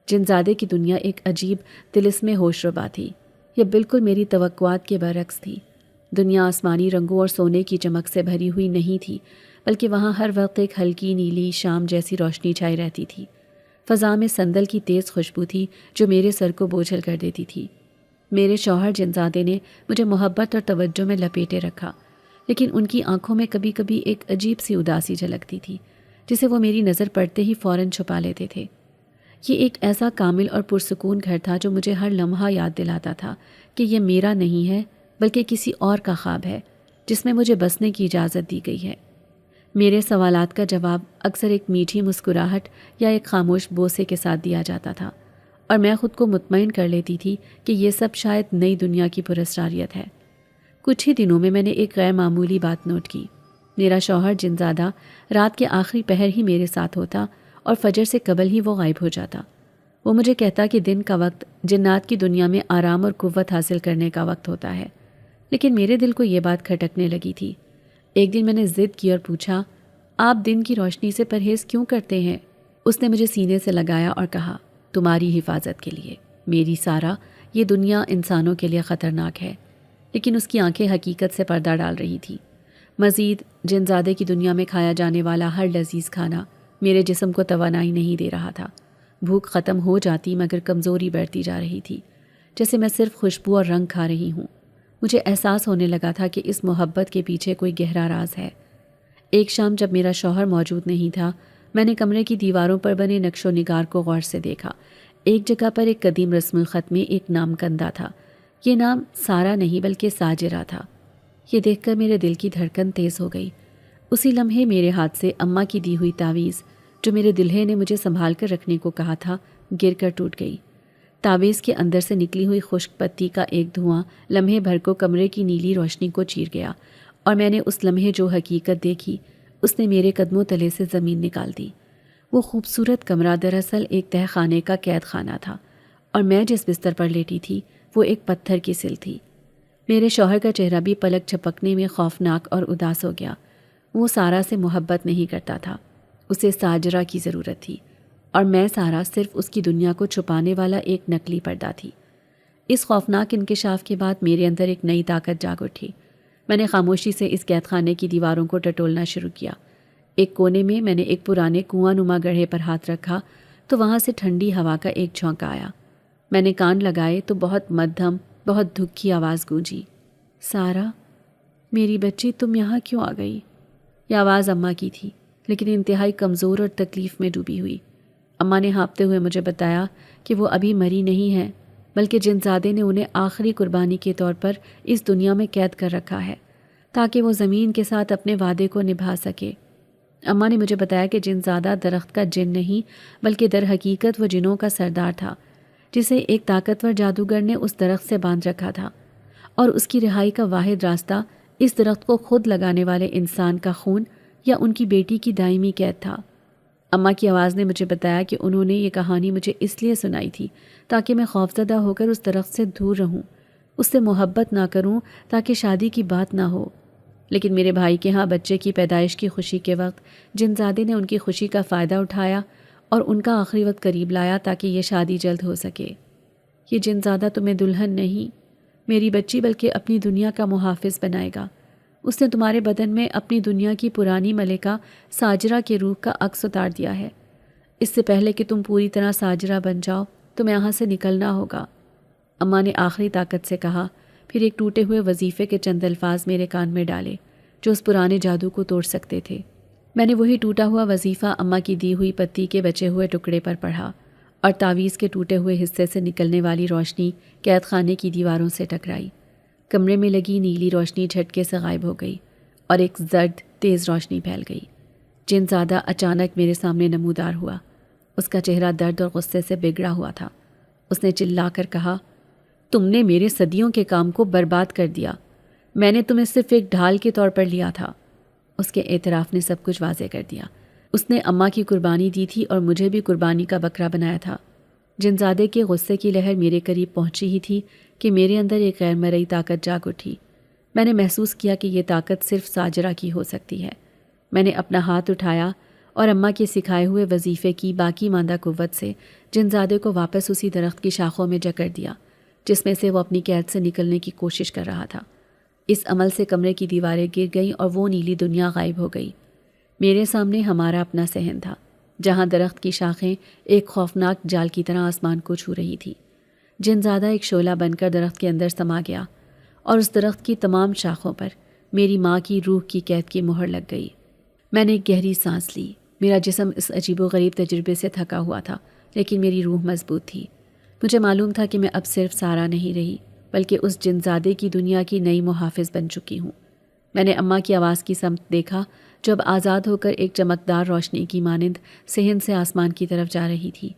Speaker 1: جنزادے کی دنیا ایک عجیب طلسم ہوش ربا تھی۔ یہ بالکل میری توقعات کے برعکس تھی۔ دنیا آسمانی رنگوں اور سونے کی چمک سے بھری ہوئی نہیں تھی، بلکہ وہاں ہر وقت ایک ہلکی نیلی شام جیسی روشنی چھائی رہتی تھی۔ فضا میں سندل کی تیز خوشبو تھی جو میرے سر کو بوجھل کر دیتی تھی۔ میرے شوہر جنزادے نے مجھے محبت اور توجہ میں لپیٹے رکھا، لیکن ان کی آنکھوں میں کبھی کبھی ایک عجیب سی اداسی جھلکتی تھی جسے وہ میری نظر پڑتے ہی فوراً چھپا لیتے تھے۔ یہ ایک ایسا کامل اور پرسکون گھر تھا جو مجھے ہر لمحہ یاد دلاتا تھا کہ یہ میرا نہیں ہے بلکہ کسی اور کا خواب ہے جس میں مجھے بسنے کی اجازت دی گئی ہے۔ میرے سوالات کا جواب اکثر ایک میٹھی مسکراہٹ یا ایک خاموش بوسے کے ساتھ دیا جاتا تھا، اور میں خود کو مطمئن کر لیتی تھی کہ یہ سب شاید نئی دنیا کی پراسراریت ہے۔ کچھ ہی دنوں میں نے ایک غیر معمولی بات نوٹ کی۔ میرا شوہر جنزادہ رات کے آخری پہر ہی میرے ساتھ ہوتا اور فجر سے قبل ہی وہ غائب ہو جاتا۔ وہ مجھے کہتا کہ دن کا وقت جنات کی دنیا میں آرام اور قوت حاصل کرنے کا وقت ہوتا ہے، لیکن میرے دل کو یہ بات کھٹکنے لگی تھی۔ ایک دن میں نے ضد کی اور پوچھا، آپ دن کی روشنی سے پرہیز کیوں کرتے ہیں؟ اس نے مجھے سینے سے لگایا اور کہا، تمہاری حفاظت کے لیے میری سارا، یہ دنیا انسانوں کے لیے خطرناک ہے۔ لیکن اس کی آنکھیں حقیقت سے پردہ ڈال رہی تھی۔ مزید جنزادے کی دنیا میں کھایا جانے والا ہر لذیذ کھانا میرے جسم کو توانائی نہیں دے رہا تھا۔ بھوک ختم ہو جاتی مگر کمزوری بڑھتی جا رہی تھی، جیسے میں صرف خوشبو اور رنگ کھا رہی ہوں۔ مجھے احساس ہونے لگا تھا کہ اس محبت کے پیچھے کوئی گہرا راز ہے۔ ایک شام جب میرا شوہر موجود نہیں تھا، میں نے کمرے کی دیواروں پر بنے نقش و نگار کو غور سے دیکھا۔ ایک جگہ پر ایک قدیم رسم الخط میں ایک نام کندہ تھا۔ یہ نام سارا نہیں بلکہ ساجرہ تھا۔ یہ دیکھ کر میرے دل کی دھڑکن تیز ہو گئی۔ اسی لمحے میرے ہاتھ سے اماں کی دی ہوئی تعویذ جو میرے دلہے نے مجھے سنبھال کر رکھنے کو کہا تھا گر کر ٹوٹ گئی۔ تعویذ کے اندر سے نکلی ہوئی خشک پتی کا ایک دھواں لمحے بھر کو کمرے کی نیلی روشنی کو چیر گیا، اور میں نے اس لمحے جو حقیقت دیکھی اس نے میرے قدموں تلے سے زمین نکال دی۔ وہ خوبصورت کمرہ دراصل ایک تہہ خانے کا قید خانہ تھا، اور میں جس بستر پر لیٹی تھی وہ ایک پتھر کی سل تھی۔ میرے شوہر کا چہرہ بھی پلک جھپکنے میں خوفناک اور اداس ہو گیا۔ وہ سارا سے محبت نہیں کرتا تھا، اسے ساجرہ کی ضرورت تھی، اور میں سارا صرف اس کی دنیا کو چھپانے والا ایک نقلی پردہ تھی۔ اس خوفناک انکشاف کے بعد میرے اندر ایک نئی طاقت جاگ اٹھی۔ میں نے خاموشی سے اس قید خانے کی دیواروں کو ٹٹولنا شروع کیا۔ ایک کونے میں نے ایک پرانے کنواں نما گڑھے پر ہاتھ رکھا تو وہاں سے ٹھنڈی ہوا کا ایک جھونکا آیا۔ میں نے کان لگائے تو بہت مدھم، بہت دکھی آواز گونجی، سارا میری بچی، تم یہاں کیوں آ گئی؟ یہ آواز اماں کی تھی، لیکن انتہائی کمزور اور تکلیف میں ڈوبی ہوئی۔ اماں نے ہانپتے ہوئے مجھے بتایا کہ وہ ابھی مری نہیں ہے، بلکہ جنزادے نے انہیں آخری قربانی کے طور پر اس دنیا میں قید کر رکھا ہے تاکہ وہ زمین کے ساتھ اپنے وعدے کو نبھا سکے۔ اماں نے مجھے بتایا کہ جنزادہ درخت کا جن نہیں، بلکہ در حقیقت وہ جنوں کا سردار تھا، جسے ایک طاقتور جادوگر نے اس درخت سے باندھ رکھا تھا، اور اس کی رہائی کا واحد راستہ اس درخت کو خود لگانے والے انسان کا خون یا ان کی بیٹی کی دائمی قید تھا۔ اماں کی آواز نے مجھے بتایا کہ انہوں نے یہ کہانی مجھے اس لیے سنائی تھی تاکہ میں خوفزدہ ہو کر اس درخت سے دور رہوں، اس سے محبت نہ کروں تاکہ شادی کی بات نہ ہو۔ لیکن میرے بھائی کے ہاں بچے کی پیدائش کی خوشی کے وقت جنزادے نے ان کی خوشی کا فائدہ اٹھایا اور ان کا آخری وقت قریب لایا تاکہ یہ شادی جلد ہو سکے۔ یہ جنزادہ تمہیں دلہن نہیں، میری بچی، بلکہ اپنی دنیا کا محافظ بنائے گا۔ اس نے تمہارے بدن میں اپنی دنیا کی پرانی ملکہ ساجرہ کے روح کا عکس اتار دیا ہے۔ اس سے پہلے کہ تم پوری طرح ساجرہ بن جاؤ، تمہیں یہاں سے نکلنا ہوگا، اماں نے آخری طاقت سے کہا، پھر ایک ٹوٹے ہوئے وظیفے کے چند الفاظ میرے کان میں ڈالے جو اس پرانے جادو کو توڑ سکتے تھے۔ میں نے وہی ٹوٹا ہوا وظیفہ اماں کی دی ہوئی پتی کے بچے ہوئے ٹکڑے پر پڑھا، اور تعویذ کے ٹوٹے ہوئے حصے سے نکلنے والی روشنی قید خانے کی دیواروں سے ٹکرائی۔ کمرے میں لگی نیلی روشنی جھٹکے سے غائب ہو گئی اور ایک زرد تیز روشنی پھیل گئی۔ جنزادہ اچانک میرے سامنے نمودار ہوا۔ اس کا چہرہ درد اور غصے سے بگڑا ہوا تھا۔ اس نے چلا کر کہا، تم نے میرے صدیوں کے کام کو برباد کر دیا، میں نے تمہیں صرف ایک ڈھال کے طور پر لیا تھا۔ اس کے اعتراف نے سب کچھ واضح کر دیا۔ اس نے اماں کی قربانی دی تھی اور مجھے بھی قربانی کا بکرا بنایا تھا۔ جنزادے کے غصے کی لہر میرے قریب پہنچی ہی تھی کہ میرے اندر ایک غیر مرئی طاقت جاگ اٹھی۔ میں نے محسوس کیا کہ یہ طاقت صرف ساجرہ کی ہو سکتی ہے۔ میں نے اپنا ہاتھ اٹھایا اور اماں کے سکھائے ہوئے وظیفے کی باقی ماندہ قوت سے جنزادے کو واپس اسی درخت کی شاخوں میں جکڑ دیا جس میں سے وہ اپنی قید سے نکلنے کی کوشش کر رہا تھا۔ اس عمل سے کمرے کی دیواریں گر گئیں اور وہ نیلی دنیا غائب ہو گئی۔ میرے سامنے ہمارا اپنا صحن تھا، جہاں درخت کی شاخیں ایک خوفناک جال کی طرح آسمان کو چھو رہی تھی۔ جنزادہ ایک شعلہ بن کر درخت کے اندر سما گیا اور اس درخت کی تمام شاخوں پر میری ماں کی روح کی قید کی مہر لگ گئی۔ میں نے ایک گہری سانس لی۔ میرا جسم اس عجیب و غریب تجربے سے تھکا ہوا تھا، لیکن میری روح مضبوط تھی۔ مجھے معلوم تھا کہ میں اب صرف سارا نہیں رہی، بلکہ اس جنزادے کی دنیا کی نئی محافظ بن چکی ہوں۔ میں نے اماں کی آواز کی سمت دیکھا جو اب آزاد ہو کر ایک چمکدار روشنی کی مانند صحن سے آسمان کی طرف جا رہی تھی۔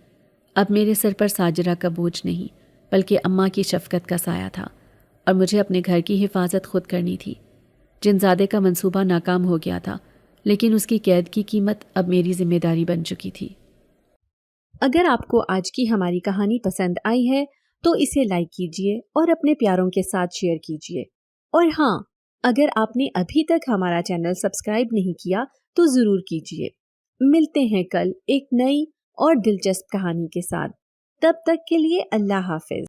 Speaker 1: اب میرے سر پر ساجرہ کا بوجھ نہیں، بلکہ اماں کی شفقت کا سایہ تھا، اور مجھے اپنے گھر کی حفاظت خود کرنی تھی۔ جنزادے کا منصوبہ ناکام ہو گیا تھا، لیکن اس کی قید کی قیمت اب میری ذمہ داری بن چکی تھی۔
Speaker 2: اگر آپ کو آج کی ہماری کہانی پسند آئی ہے تو اسے لائک کیجیے اور اپنے پیاروں کے ساتھ شیئر کیجیے، اور ہاں، اگر آپ نے ابھی تک ہمارا چینل سبسکرائب نہیں کیا تو ضرور کیجیے۔ ملتے ہیں کل ایک نئی اور دلچسپ کہانی کے ساتھ، تب تک کے لیے اللہ حافظ۔